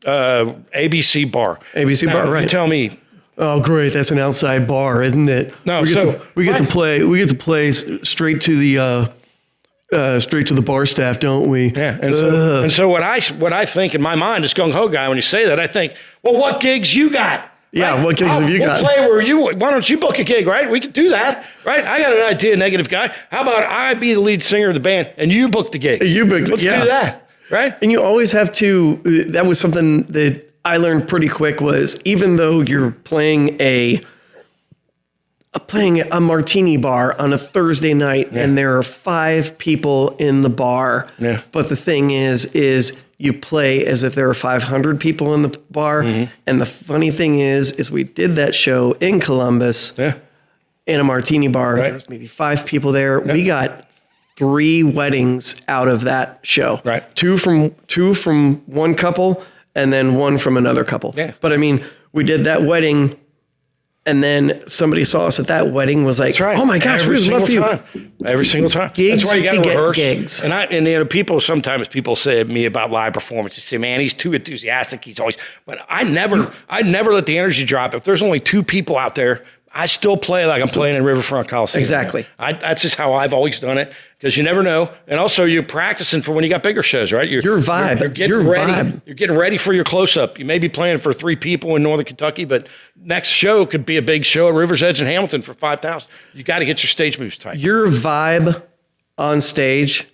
ABC Bar. ABC Bar, right. You tell me. Oh, great! That's an outside bar, isn't it? No, we get to play straight to the bar staff, don't we? Yeah. And so what I think in my mind is gung-ho guy, when you say that, I think, well, what gigs you got? Yeah, right? what gigs have you got? We'll play where you, why don't you book a gig, right? We could do that, right? I got an idea, negative guy. How about I be the lead singer of the band and you book the gig? Let's do that, right? And you always have to, that was something that I learned pretty quick was even though you're playing a martini bar on a Thursday night and there are 5 people in the bar, but the thing is you play as if there are 500 people in the bar. Mm-hmm. And the funny thing is we did that show in Columbus in a martini bar. Right. There was maybe 5 people there. Yeah. We got 3 weddings out of that show. Right. 2 from one couple and then 1 from another couple. Yeah. But I mean, we did that wedding and then somebody saw us at that wedding was like, oh my gosh, we would love for you. Every single time. Gigs, that's why you got to rehearse. Gigs. And sometimes people say to me about live performance, they say, man, he's too enthusiastic. He's always, but I never let the energy drop. If there's only 2 people out there, I still play like I'm playing in Riverfront Coliseum. Exactly. That's just how I've always done it because you never know. And also you're practicing for when you got bigger shows, right? Your vibe. You're getting ready. You're getting ready for your close-up. You may be playing for 3 people in Northern Kentucky, but next show could be a big show at River's Edge in Hamilton for 5,000. You got to get your stage moves tight. Your vibe on stage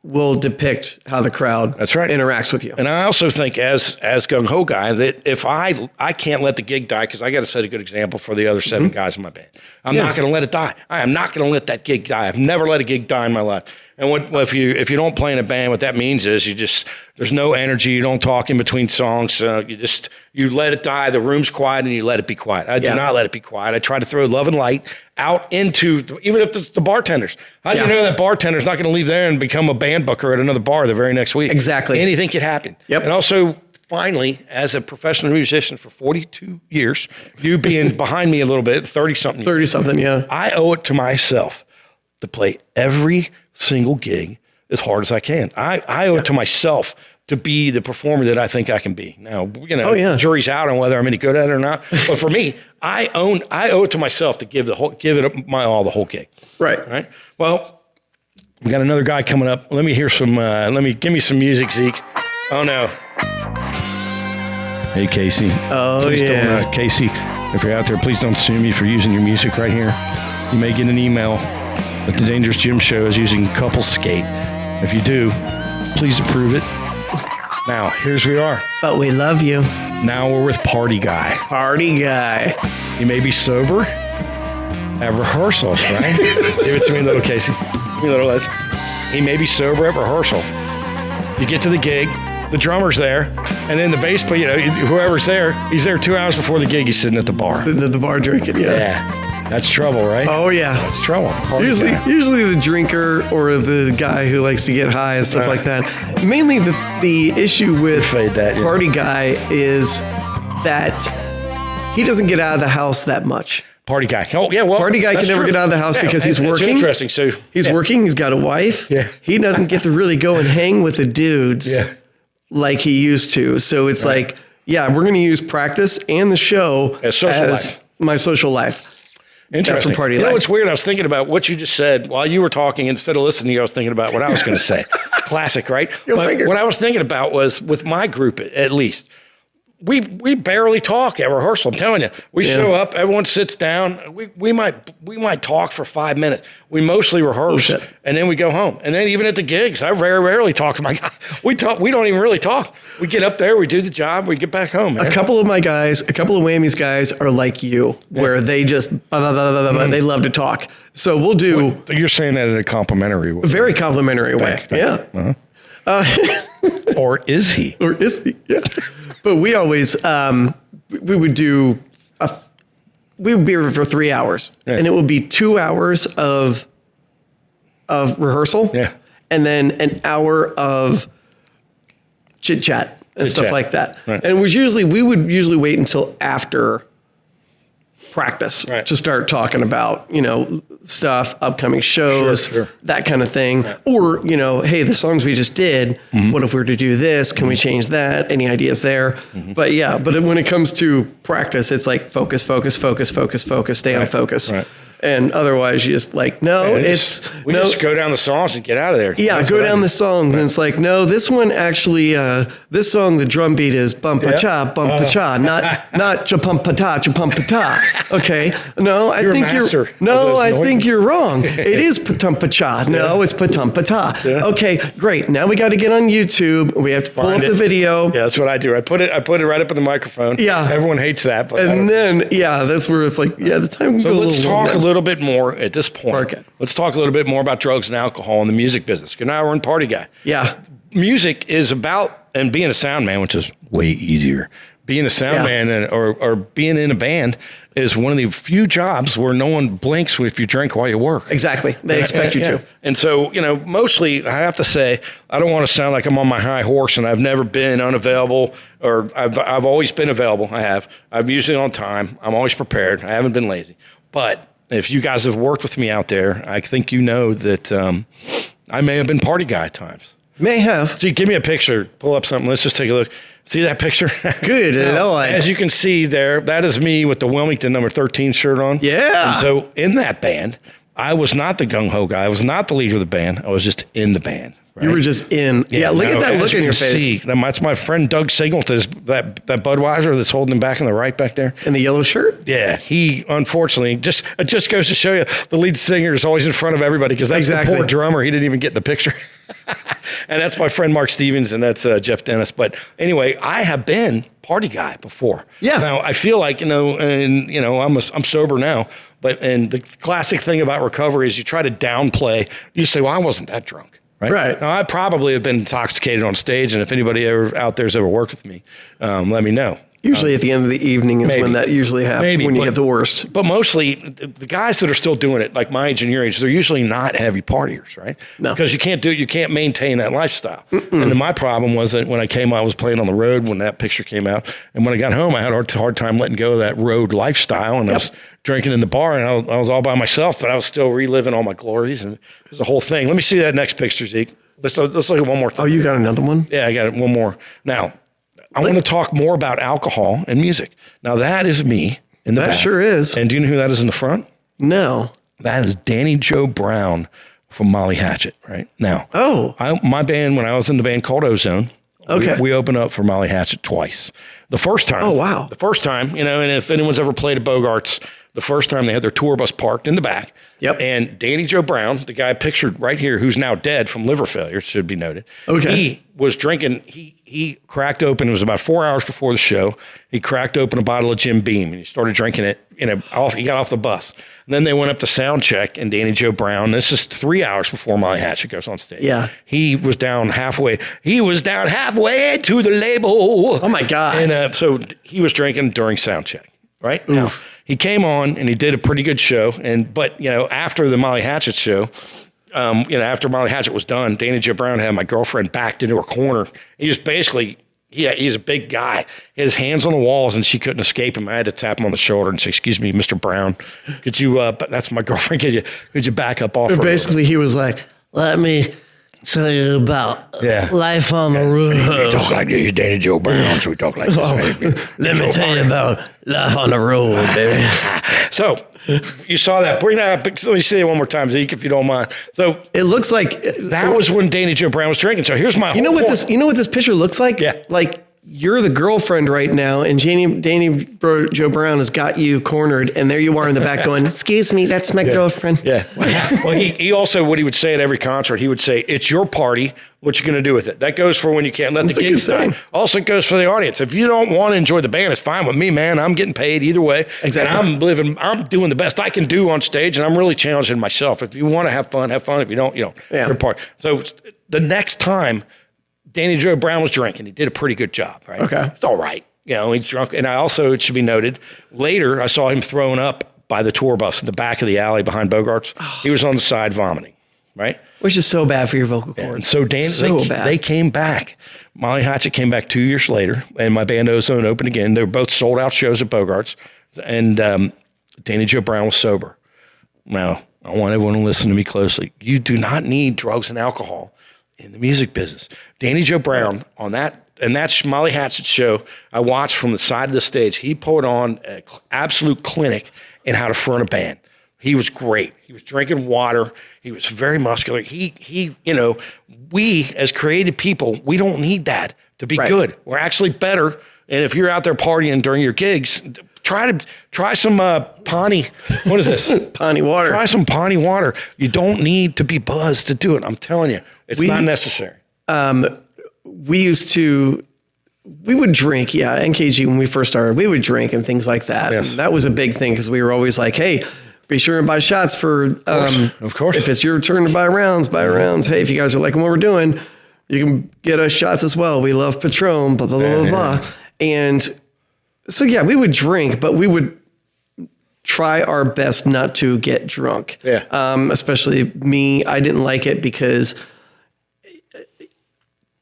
will depict how the crowd interacts with you. And I also think as gung-ho guy that if I can't let the gig die because I got to set a good example for the other 7 guys in my band. I'm not going to let it die. I am not going to let that gig die. I've never let a gig die in my life. And if you don't play in a band, what that means is there's no energy. You don't talk in between songs. You let it die. The room's quiet and you let it be quiet. I do not let it be quiet. I try to throw love and light out into, even if it's the bartenders. How do you know that bartender's not going to leave there and become a band booker at another bar the very next week? Exactly. Anything could happen. Yep. And also, finally, as a professional musician for 42 years, you being behind me a little bit, 30-something. 30-something, yeah. I owe it to myself to play every single gig as hard as I can. I owe it to myself to be the performer that I think I can be. Now, jury's out on whether I'm any good at it or not. But for me, I owe it to myself to give it my all the whole gig. Right. Well, we got another guy coming up. Let me hear some. Give me some music, Zeke. Oh no. Hey, Casey. Oh, please don't, Casey, if you're out there, please don't sue me for using your music right here. You may get an email that the Dangerous Jim Show is using Couple Skate. If you do, please approve it. Now, here's where we are. But we love you. Now we're with Party Guy. Party Guy. He may be sober at rehearsal, right? Give it to me, little Casey. Give me, little Les. He may be sober at rehearsal. You get to the gig. The drummer's there, and then the bass player, whoever's there, he's there 2 hours before the gig. He's sitting at the bar. Sitting at the bar drinking, Yeah, that's trouble, right? Oh, yeah. That's trouble. Usually the drinker or the guy who likes to get high and stuff like that. mainly the issue with Party Guy is that he doesn't get out of the house that much. Party guy. Oh, yeah, well. Party guy can never get out of the house because he's working. Interesting. So he's working. He's got a wife. Yeah. He doesn't get to really go and hang with the dudes like he used to. So it's like, we're going to use practice and the show as my social life. Interesting. That's what party life. life. It's weird. I was thinking about what you just said while you were talking. Instead of listening, I was thinking about what I was going to say. Classic, right? What I was thinking about was with my group, at least. We barely talk at rehearsal. I'm telling you, we show up, everyone sits down. We might talk for 5 minutes. We mostly rehearse, and then we go home. And then even at the gigs, I very rarely talk to my guy. We don't even really talk. We get up there, we do the job, we get back home. Man. A couple of Whammies guys are like you, where they just they love to talk. So we'll do. You're saying that in a complimentary way. Very complimentary way. Yeah. Uh-huh. Or is he? Yeah. But we always, we would be here for 3 hours, and it would be 2 hours of rehearsal, and then an hour of chit chat and stuff like that. Right. And we would usually wait until after practice to start talking about, stuff, upcoming shows, that kind of thing. Right. Or, hey, the songs we just did, what if we were to do this? Can we change that? Any ideas there? But when it comes to practice, it's like focus, stay on focus. Right. And otherwise you just like, just go down the songs and get out of there. Yeah, that's go down the songs and it's like, no, this one actually, this song, the drum beat is bumpa-cha, not cha-pumpa-ta, cha-pumpa-ta. Okay. No, I think you're wrong. It is pa-tum-pa-cha. No, it's pa-tum-pa-ta. Yeah. Okay, great. Now we got to get on YouTube. We have to pull up the video. Yeah, that's what I do. I put it right up in the microphone. Yeah. Everyone hates that. But that's where it's like, the time can go a little little bit more at this point. Okay. Let's talk a little bit more about drugs and alcohol in the music business. Because now we're in Party Guy. Yeah. Music is about, and being a sound man, which is way easier. Being a sound man or being in a band is one of the few jobs where no one blinks if you drink while you work. Exactly. They expect you to. And so, mostly I have to say, I don't want to sound like I'm on my high horse and I've never been unavailable, or I've always been available. I'm usually on time. I'm always prepared. I haven't been lazy. But if you guys have worked with me out there, I think you know that I may have been Party Guy at times. May have. So give me a picture. Pull up something. Let's just take a look. See that picture? Good. As you can see there, that is me with the Wilmington number 13 shirt on. Yeah. And so in that band, I was not the gung-ho guy. I was not the leader of the band. I was just in the band. Right? You were just in. Yeah, look at that look in your face. That's my friend Doug Singleton, that Budweiser that's holding him back in the right back there. In the yellow shirt? Yeah. He, unfortunately, it just goes to show you the lead singer is always in front of everybody because that's the poor drummer. He didn't even get in the picture. And that's my friend Mark Stevens, and that's Jeff Dennis. But anyway, I have been Party Guy before. Yeah. Now, I feel like, I'm sober now. And the classic thing about recovery is you try to downplay. You say, well, I wasn't that drunk. Right. Now, I probably have been intoxicated on stage, and if anybody out there's ever worked with me, let me know. Usually at the end of the evening is when that usually happens, when you get the worst. But mostly, the guys that are still doing it, like my age and your age, they're usually not heavy partiers, right? No. Because you can't maintain that lifestyle. And then my problem was that when I was playing on the road when that picture came out, and when I got home, I had a hard time letting go of that road lifestyle, and I was drinking in the bar, and I was all by myself, but I was still reliving all my glories, and it was the whole thing. Let me see that next picture, Zeke. Let's look at one more thing. Oh, you got another one? Yeah, I got one more. Now, I want to talk more about alcohol and music. Now, that is me in the back. That sure is. And do you know who that is in the front? No. That is Danny Joe Brown from Molly Hatchet, right? Now, my band, when I was in the band called Ozone, we opened up for Molly Hatchet twice. The first time. Oh, wow. The first time, and if anyone's ever played at Bogart's, the first time they had their tour bus parked in the back. Yep. And Danny Joe Brown, the guy pictured right here, who's now dead from liver failure, should be noted. Okay. He was drinking, he cracked open, it was about 4 hours before the show. He cracked open a bottle of Jim Beam and he started drinking it he got off the bus. And then they went up to sound check, and Danny Joe Brown, this is 3 hours before Molly Hatchet goes on stage. Yeah. He was down halfway to the label. Oh my God. And so he was drinking during sound check, right? Oof. Now, he came on and he did a pretty good show. But after the Molly Hatchet show, after Molly Hatchet was done, Danny Joe Brown had my girlfriend backed into a corner. He just basically he's a big guy. He had his hands on the walls, and she couldn't escape him. I had to tap him on the shoulder and say, "Excuse me, Mr. Brown, could you? That's my girlfriend. Could you back up off?" Basically, he was like, "Let me tell you about life on the road." We talk like this, Danny Joe Brown, so we talk like this. Let me tell you about life on the road, baby. So you saw that. Bring that up. Let me say it one more time, Zeke, if you don't mind. So it looks like that was when Danny Joe Brown was drinking. So here's my. You know what this picture looks like? Yeah. Like you're the girlfriend right now, and Danny Joe Brown has got you cornered, and there you are in the back going, "Excuse me, that's my girlfriend." Yeah. Well, he also, what he would say at every concert, he would say, "It's your party. What you going to do with it?" That goes for when you can't let the gigs die. Also goes for the audience. If you don't want to enjoy the band, it's fine with me, man. I'm getting paid either way. Exactly. And I'm doing the best I can do on stage, and I'm really challenging myself. If you want to have fun, have fun. If you don't, you don't. Yeah. Your part. So the next time Danny Joe Brown was drinking, he did a pretty good job, right? Okay. It's all right. You know, he's drunk. And I also, it should be noted, later I saw him throwing up by the tour bus in the back of the alley behind Bogart's. He was on the side vomiting, right? Which is so bad for your vocal cords. And so they came back. Molly Hatchet came back 2 years later, and my band Ozone opened again. They were both sold out shows at Bogart's, and Danny Joe Brown was sober. Now, I want everyone to listen to me closely. You do not need drugs and alcohol in the music business. Danny Joe Brown on that Molly Hatchet show I watched from the side of the stage. He put on an absolute clinic in how to front a band. He was great. He was drinking water. He was very muscular. He, you know, we as creative people, we don't need that to be good. We're actually better. And if you're out there partying during your gigs, try some Pawnee. What is this? Pawnee water. Try some Pawnee water. You don't need to be buzzed to do it. I'm telling you, it's not necessary. We would drink, NKG, when we first started, we would drink and things like that. Yes. And that was a big thing because we were always like, hey, be sure and buy shots for, of course. If it's your turn to buy rounds, buy rounds. Hey, if you guys are liking what we're doing, you can get us shots as well. We love Patron, blah, blah, blah, blah. And so, we would drink, but we would try our best not to get drunk. Yeah. Especially me, I didn't like it because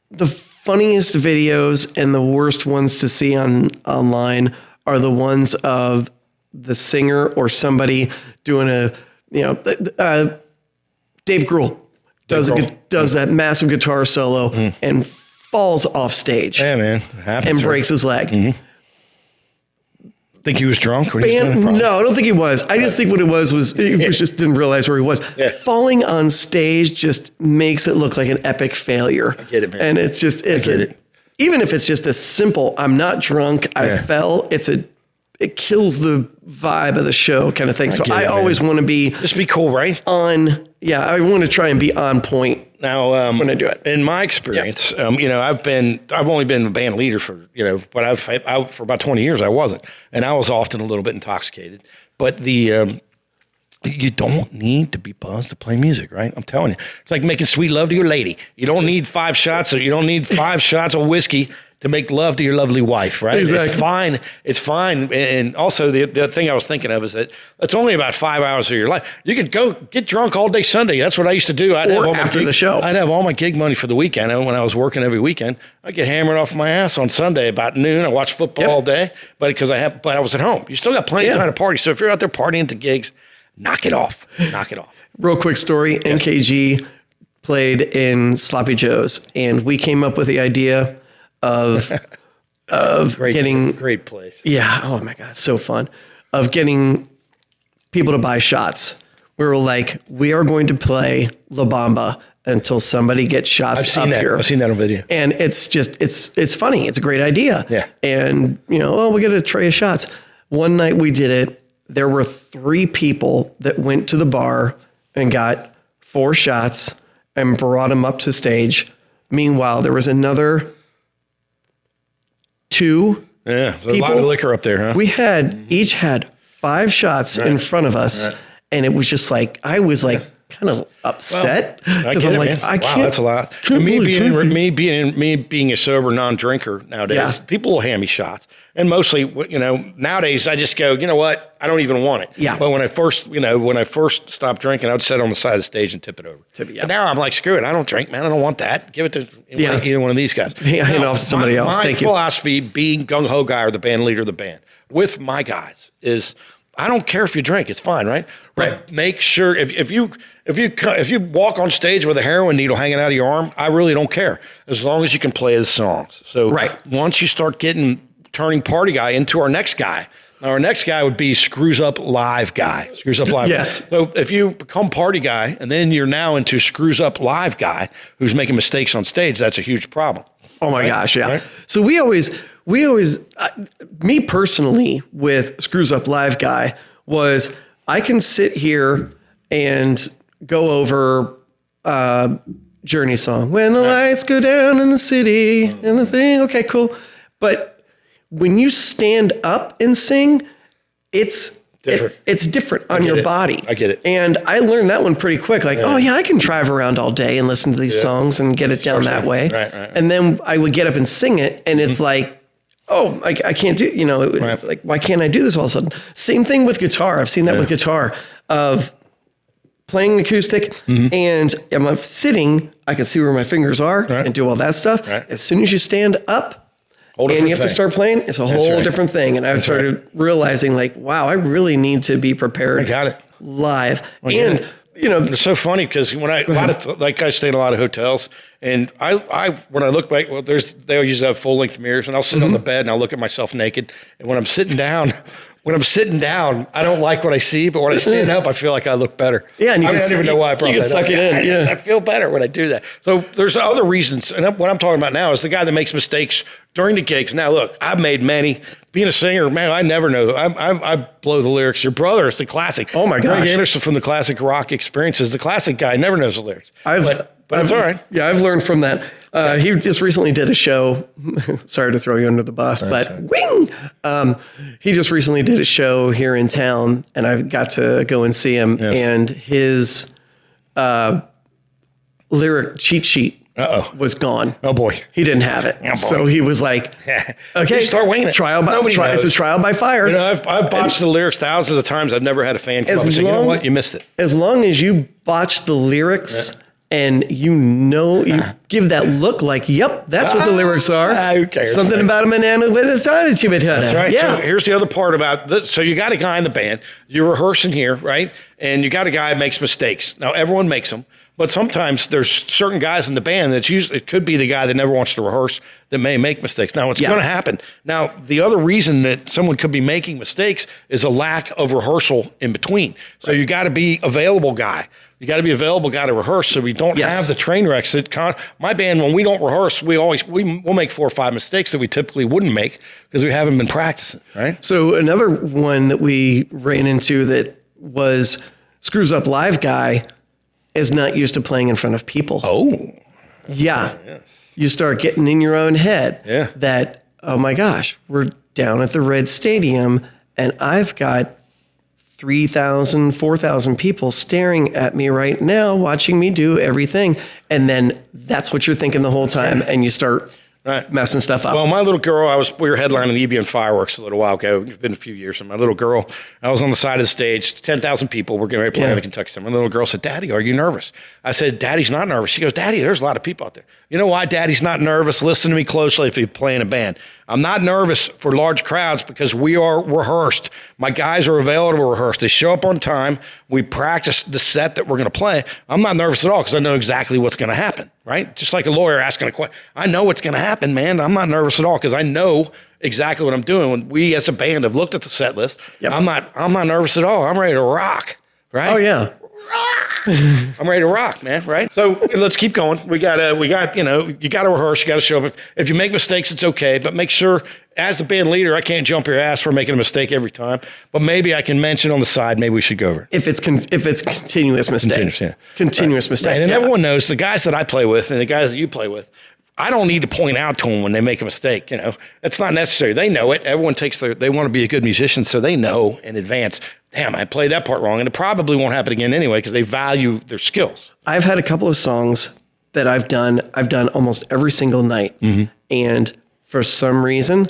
the funniest videos and the worst ones to see online are the ones of the singer or somebody doing Dave Grohl does that massive guitar solo and falls off stage. Yeah, man. It happens, and breaks his leg. Mm-hmm. Think he was drunk? No, I don't think he was. I just think what it was he just didn't realize where he was. Yeah. Falling on stage just makes it look like an epic failure. I get it, man. And it's just, even if it's just a simple, I'm not drunk, I fell, it kills the vibe of the show kind of thing. So I always want to be. Just be cool, right? I want to try and be on point. Now, when I do it, in my experience, I've only been a band leader for, but for about 20 years I wasn't, and I was often a little bit intoxicated. But you don't need to be buzzed to play music, right? I'm telling you, it's like making sweet love to your lady. You don't need 5 shots, or you don't need 5 shots of whiskey to make love to your lovely wife, right? Exactly. It's fine. And also the thing I was thinking of is that it's only about 5 hours of your life. You could go get drunk all day Sunday. That's what I used to do. After the show. I'd have all my gig money for the weekend. And when I was working every weekend, I'd get hammered off my ass on Sunday about noon. I watched football all day, but I was at home. You still got plenty of time to party. So if you're out there partying at the gigs, knock it off. Knock it off. Real quick story. Yes. NKG played in Sloppy Joe's, and we came up with the idea of great place. Yeah. Oh my God. So fun of getting people to buy shots. We were like, we are going to play La Bamba until somebody gets shots here. I've seen that on video. And it's just, it's funny. It's a great idea. Yeah. And we get a tray of shots. One night we did it. There were 3 people that went to the bar and got 4 shots and brought them up to stage. Meanwhile, there was another 2 there's a lot of liquor up there, huh? We each had 5 shots in front of us, and it was just like, I was like kind of upset because I I'm like, man. I can't. Wow, that's a lot. Can't really Me being a sober non-drinker nowadays, people will hand me shots, and mostly, nowadays I just go, you know what, I don't even want it. Yeah. But when I first stopped drinking, I would sit on the side of the stage and tip it over. And now I'm like, screw it, I don't drink, man. I don't want that. Give it to either one of these guys. Hand off to somebody else. Thank you. My philosophy, being gung ho guy or the band leader of the band with my guys, is I don't care if you drink, it's fine, right? But make sure if you walk on stage with a heroin needle hanging out of your arm, I really don't care as long as you can play the songs. So once you start turning party guy into our next guy. Now our next guy would be Screws Up Live guy. Screws Up Live. Yes. Guy. So if you become party guy and then you're now into Screws Up Live guy who's making mistakes on stage, that's a huge problem. Oh my gosh, yeah. Right? So we always, me personally with Screws Up Live guy was I can sit here and go over Journey song, when the lights go down in the city and the thing. Okay, cool. But when you stand up and sing, it's different. It's different on your body. I get it. And I learned that one pretty quick. Like, oh yeah, I can drive around all day and listen to these songs and get it down that way. Right. And then I would get up and sing it, and it's like, oh, I can't do. It's like, why can't I do this all of a sudden? Same thing with guitar. I've seen that with guitar of playing acoustic, and I'm sitting. I can see where my fingers are and do all that stuff. Right. As soon as you stand up. And you have to start playing, it's a whole different thing. And I started realizing, like, wow, I really need to be prepared. I got it. Live. It's so funny because when I stay in a lot of hotels, and I when I look back, they usually have full length mirrors, and I'll sit on the bed and I'll look at myself naked. And when I'm sitting down, I don't like what I see, but when I stand up, I feel like I look better. Yeah, and I don't even know why I brought that up. You can suck it in. I feel better when I do that. So there's other reasons, and what I'm talking about now is the guy that makes mistakes during the gigs. Now, look, I've made many. Being a singer, man, I never know. I blow the lyrics. Your brother is the classic. Oh my gosh. Greg Anderson from the Classic Rock Experiences, the classic guy, never knows the lyrics. But it's all right. Yeah, I've learned from that. He just recently did a show. Sorry to throw you under the bus, but wing. He just recently did a show here in town, and I got to go and see him. Yes. And his lyric cheat sheet was gone. Oh boy, he didn't have it. Oh, so he was like, "Okay, start winging it." It's a trial by fire. I've botched the lyrics thousands of times. I've never had a fan come up and say, "You know what? You missed it." As long as you botch the lyrics. And you give that look like, yep, that's what the lyrics are. Who cares? Something about a banana with a side of That's right. Yeah. So here's the other part about this. So you got a guy in the band, you're rehearsing here, right? And you got a guy who makes mistakes. Now everyone makes them, but sometimes there's certain guys in the band it could be the guy that never wants to rehearse that may make mistakes. Now it's going to happen. Now the other reason that someone could be making mistakes is a lack of rehearsal in between. So you got to be available guy. You got to be available guy to rehearse, so we don't have the train wrecks. My band, when we don't rehearse, we'll make 4 or 5 mistakes that we typically wouldn't make because we haven't been practicing, right? So another one that we ran into that was Screws Up Live guy is not used to playing in front of people. Oh. Yeah. Yes. You start getting in your own head that, oh my gosh, we're down at the Red Stadium and I've got 3,000, 4,000 people staring at me right now, watching me do everything. And then that's what you're thinking the whole time. And you start messing stuff up. Well, my little girl, we were headlining the EBN Fireworks a little while ago. It's been a few years. And my little girl, I was on the side of the stage, 10,000 people. We're getting ready to play on the Kentucky Summer. My little girl said, "Daddy, are you nervous?" I said, "Daddy's not nervous." She goes, "Daddy, there's a lot of people out there." You know why Daddy's not nervous? Listen to me closely if you play in a band. I'm not nervous for large crowds because we are rehearsed. My guys are available to rehearse. They show up on time. We practice the set that we're going to play. I'm not nervous at all because I know exactly what's going to happen, right? Just like a lawyer asking a question. I know what's going to happen, man. I'm not nervous at all because I know exactly what I'm doing. When we as a band have looked at the set list, I'm not nervous at all. I'm ready to rock, right? Oh, yeah. I'm ready to rock, man. Right. So let's keep going. You got to rehearse. You got to show up. If you make mistakes, it's okay, but make sure as the band leader, I can't jump your ass for making a mistake every time, but maybe I can mention on the side, maybe we should go over it. If it's continuous mistake. Continuous mistake. Right. And everyone knows the guys that I play with and the guys that you play with, I don't need to point out to them when they make a mistake. It's not necessary. They know it. Everyone they want to be a good musician, so they know in advance damn, I played that part wrong. And it probably won't happen again anyway because they value their skills. I've had a couple of songs that I've done almost every single night. And for some reason,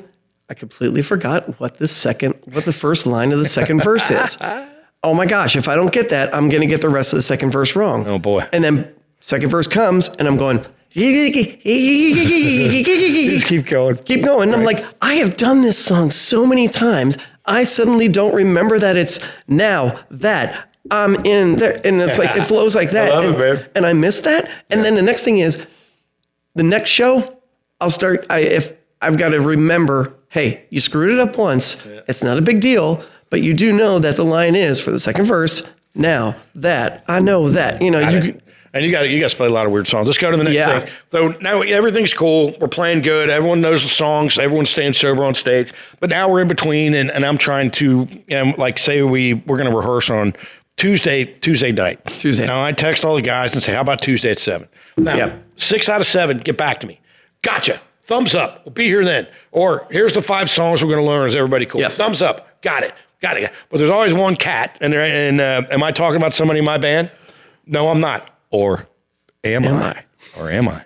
I completely forgot what the first line of the second verse is. Oh my gosh, if I don't get that, I'm going to get the rest of the second verse wrong. Oh boy. And then second verse comes and I'm going, Just keep going. keep going. And I'm like, I have done this song so many times. I suddenly don't remember that it's now that I'm in there. And it's like, it flows like that. I love it, man. And I miss that. And then the next thing is the next show, if I've got to remember, hey, you screwed it up once. Yeah. It's not a big deal, but you do know that the line is for the second verse. Now that I know that, you guys play a lot of weird songs. Let's go to the next thing. So now everything's cool. We're playing good. Everyone knows the songs. Everyone's staying sober on stage. But now we're in between, and I'm trying to, say we're going to rehearse on Tuesday night. Now I text all the guys and say, how about Tuesday at 7? Now, 6 out of 7, get back to me. Gotcha. Thumbs up. We'll be here then. Or here's the 5 songs we're going to learn. Is everybody cool? Yes. Thumbs up. Got it. But there's always one cat. And am I talking about somebody in my band? No, I'm not. Or am I? Or am I?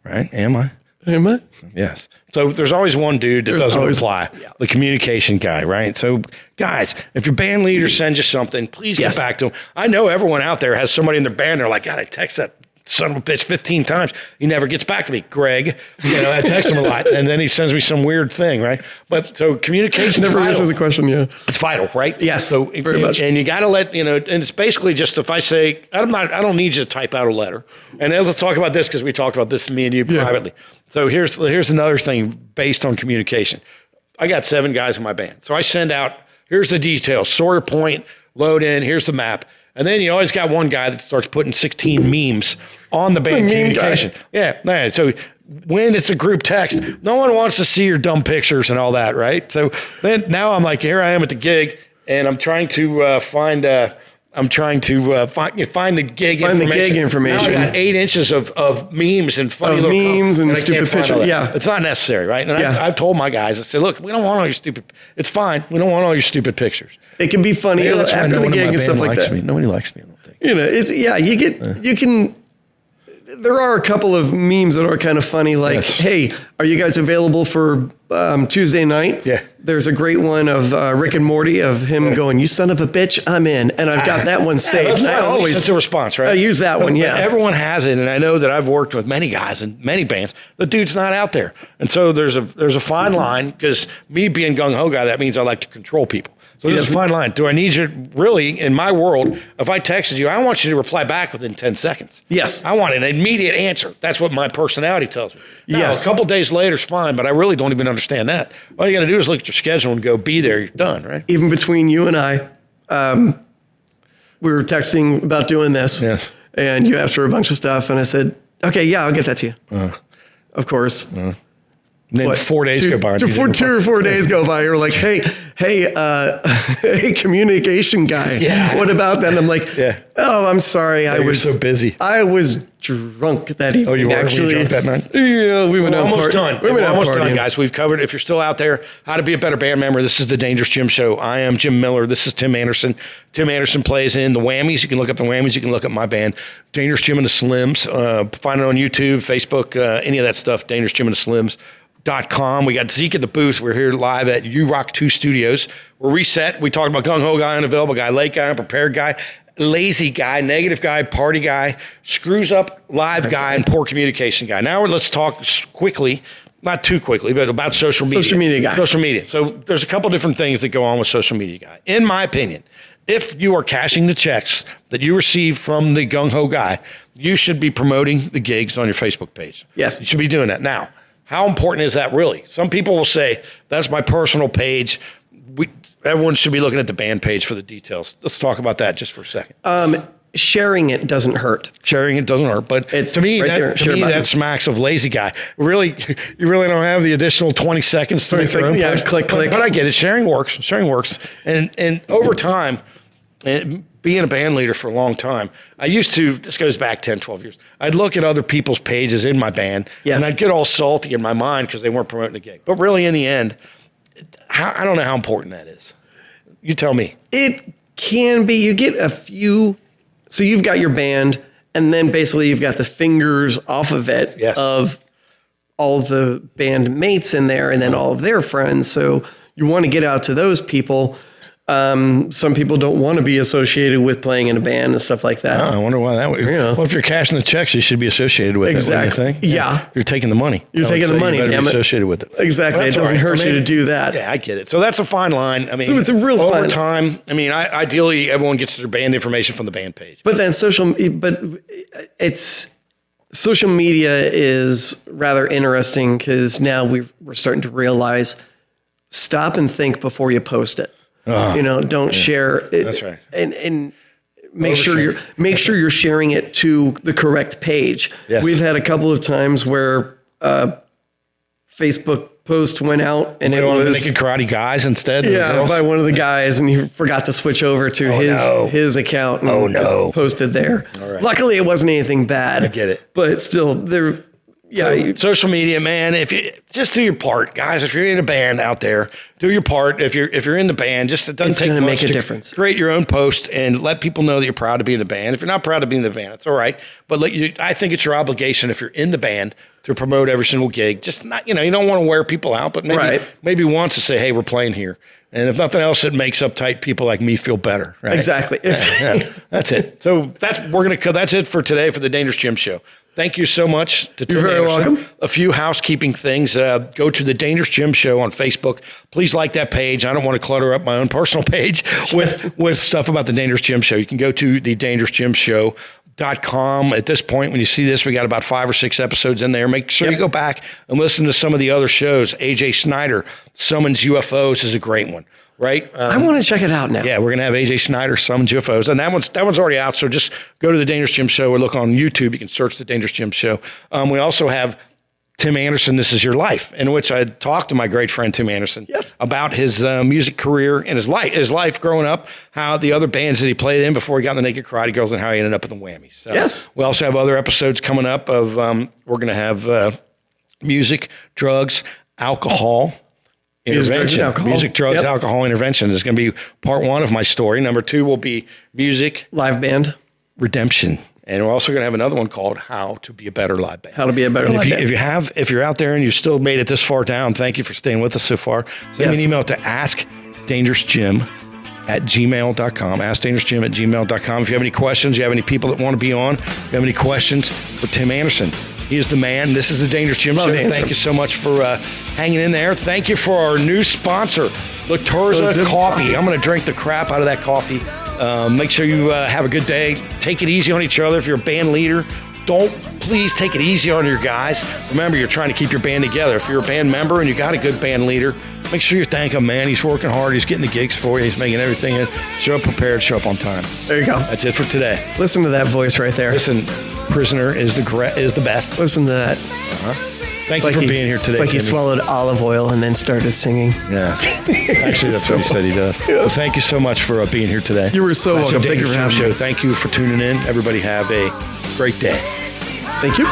Right? Am I? Am I? Yes. So there's always one dude that doesn't reply, the communication guy, right? So guys, if your band leader sends you something, please get back to him. I know everyone out there has somebody in their band. They're like, God, I text that son of a bitch 15 times. He never gets back to me. Greg, I text him a lot, and then he sends me some weird thing, right? But so communication never answers the question. Yeah, it's vital, right? Yes, so very much. And you got to let and it's basically just if I say I don't need you to type out a letter. And then let's talk about this because we talked about this me and you privately. So here's another thing based on communication. I got 7 guys in my band, so I send out. Here's the details: Sawyer Point, load in. Here's the map. And then you always got one guy that starts putting 16 memes on the band communication. Yeah. So when it's a group text, no one wants to see your dumb pictures and all that, right? So then now I'm like, here I am at the gig, and I'm trying to find the gig information. Now I got 8 inches of memes and funny little memes and stupid pictures. Yeah, it's not necessary, right? And I've told my guys, I said, look, we don't want all your stupid. It's fine. We don't want all your stupid pictures. It can be funny after the gig and stuff like that. Nobody likes me. I don't think. You can. There are a couple of memes that are kind of funny, like, hey, are you guys available for Tuesday night? Yeah. There's a great one of Rick and Morty of him going, you son of a bitch, I'm in. And I've got that one saved. And I always, it's a response, right? I use that one, yeah. Everyone has it, and I know that I've worked with many guys in many bands. The dude's not out there. And so there's a fine line, because me being gung-ho guy, that means I like to control people. So there's a fine line. Do I need you, really, in my world, if I texted you, I want you to reply back within 10 seconds. Yes. I want an immediate answer. That's what my personality tells me. Now, a couple days later is fine, but I really don't even understand that. All you got to do is look at your schedule and go, be there, you're done, right? Even between you and I, we were texting about doing this. Yes. And you asked for a bunch of stuff, and I said, okay, yeah, I'll get that to you. Of course. And then 4 days go by. 2 or 4 days go by. You're like, hey, communication guy. Yeah. What about that? And I'm like, oh, I'm sorry. I was so busy. I was drunk that evening. Oh, you were actually drunk that night? Yeah, we went out. Almost done. We're almost done, guys. We've covered. If you're still out there, how to be a better band member. This is the Dangerous Gym Show. I am Jim Miller. This is Tim Anderson. Tim Anderson plays in the Whammies. You can look up the Whammies. You can look up my band, Dangerous Jim and the Slims. Find it on YouTube, Facebook, any of that stuff. Dangerous Jim and the Slims. .com. We got Zeke at the booth. We're here live at U Rock 2 Studios. We're reset. We talked about gung-ho guy, unavailable guy, late guy, unprepared guy, lazy guy, negative guy, party guy, screws up live guy, and poor communication guy. Now let's talk quickly, not too quickly, but about social media. Social media guy. Social media. So there's a couple different things that go on with social media guy. In my opinion, if you are cashing the checks that you receive from the gung-ho guy, you should be promoting the gigs on your Facebook page. Yes. You should be doing that. Now, how important is that really? Some people will say, that's my personal page. Everyone should be looking at the band page for the details. Let's talk about that just for a second. Sharing it doesn't hurt. Sharing it doesn't hurt. But it's to me, right that smacks of lazy guy. Really, you really don't have the additional 20 seconds to make your own post. Click. But I get it. Sharing works. And over time, being a band leader for a long time, I used to, this goes back 10, 12 years, I'd look at other people's pages in my band, and I'd get all salty in my mind because they weren't promoting the gig. But really, in the end, I don't know how important that is. You tell me. It can be, you get a few, so you've got your band, and then basically you've got the fingers off of it of all of the band mates in there and then all of their friends. So you want to get out to those people. Some people don't want to be associated with playing in a band and stuff like that. Oh, I wonder why that would. Yeah. Well, if you're cashing the checks, you should be associated with it. What do you think? Yeah. You're taking the money. You're taking the money. You better Damn be it. associated with it. Exactly. Well, it doesn't hurt you to do that. Yeah, I get it. So that's a fine line. I mean, So it's a real over fine time. I mean, ideally, everyone gets their band information from the band page. But then social media is rather interesting because now we're starting to realize, stop and think before you post it. Don't share it. That's right. And make sure you're sharing it to the correct page. Yes. We've had a couple of times where Facebook post went out and it was Naked Karate Guys instead. By one of the guys, and he forgot to switch over to his account and posted there. All right. Luckily, it wasn't anything bad. I get it, but still, there. Yeah, social media, man. If you just do your part, guys. If you're in a band out there, do your part. If you're in the band, it doesn't take much. It's going to make a difference. Create your own post and let people know that you're proud to be in the band. If you're not proud to be in the band, it's all right. But I think it's your obligation if you're in the band to promote every single gig. Just not, you don't want to wear people out, but maybe once to say, hey, we're playing here. And if nothing else, it makes uptight people like me feel better. Right? Exactly. Yeah, that's it. So that's it for today for the Dangerous Gym Show. Thank you so much to Tim Anderson. You're very welcome. A few housekeeping things. Go to the Dangerous Gym Show on Facebook. Please like that page. I don't want to clutter up my own personal page with stuff about the Dangerous Gym Show. You can go to thedangerousgymshow.com. At this point, when you see this, we got about 5 or 6 episodes in there. Make sure you go back and listen to some of the other shows. AJ Snyder, Summons UFOs is a great one. Right? I want to check it out now. Yeah, we're going to have AJ Snyder, Summons UFOs. And that one's already out. So just go to the Dangerous Gym Show or look on YouTube. You can search the Dangerous Gym Show. We also have Tim Anderson, This Is Your Life, in which I talked to my great friend Tim Anderson about his music career and his life growing up, how the other bands that he played in before he got in the Naked Karate Girls and how he ended up in the Whammies. So we also have other episodes coming up of we're going to have music, drugs, alcohol, intervention. Music, drugs, alcohol, intervention is going to be part 1 of my story. Number 2 will be music, live band, redemption. And we're also going to have another one called How to Be a Better Live Band. How to Be a Better Live Band. If you're out there and you still made it this far down, thank you for staying with us so far. Send me an email to askdangerousgym@gmail.com. Askdangerousgym@gmail.com. If you have any questions, you have any people that want to be on, if you have any questions for Tim Anderson, he is the man. This is the Dangerous Gym Show. Thank you so much for hanging in there. Thank you for our new sponsor, La Torza Coffee. I'm going to drink the crap out of that coffee. Make sure you have a good day. Take it easy on each other. If you're a band leader, please take it easy on your guys. Remember, you're trying to keep your band together. If you're a band member and you got a good band leader, make sure you thank him, man. He's working hard. He's getting the gigs for you. He's making everything in. Show up prepared. Show up on time. There you go. That's it for today. Listen to that voice right there. Listen, Prisoner is the best. Listen to that. Thank you for being here today. It's like he swallowed olive oil and then started singing. Yes. Actually, that's what he said he does. Yes. Well, thank you so much for being here today. You were so welcome. Thank you for having me. Thank you for tuning in. Everybody have a great day. Thank you.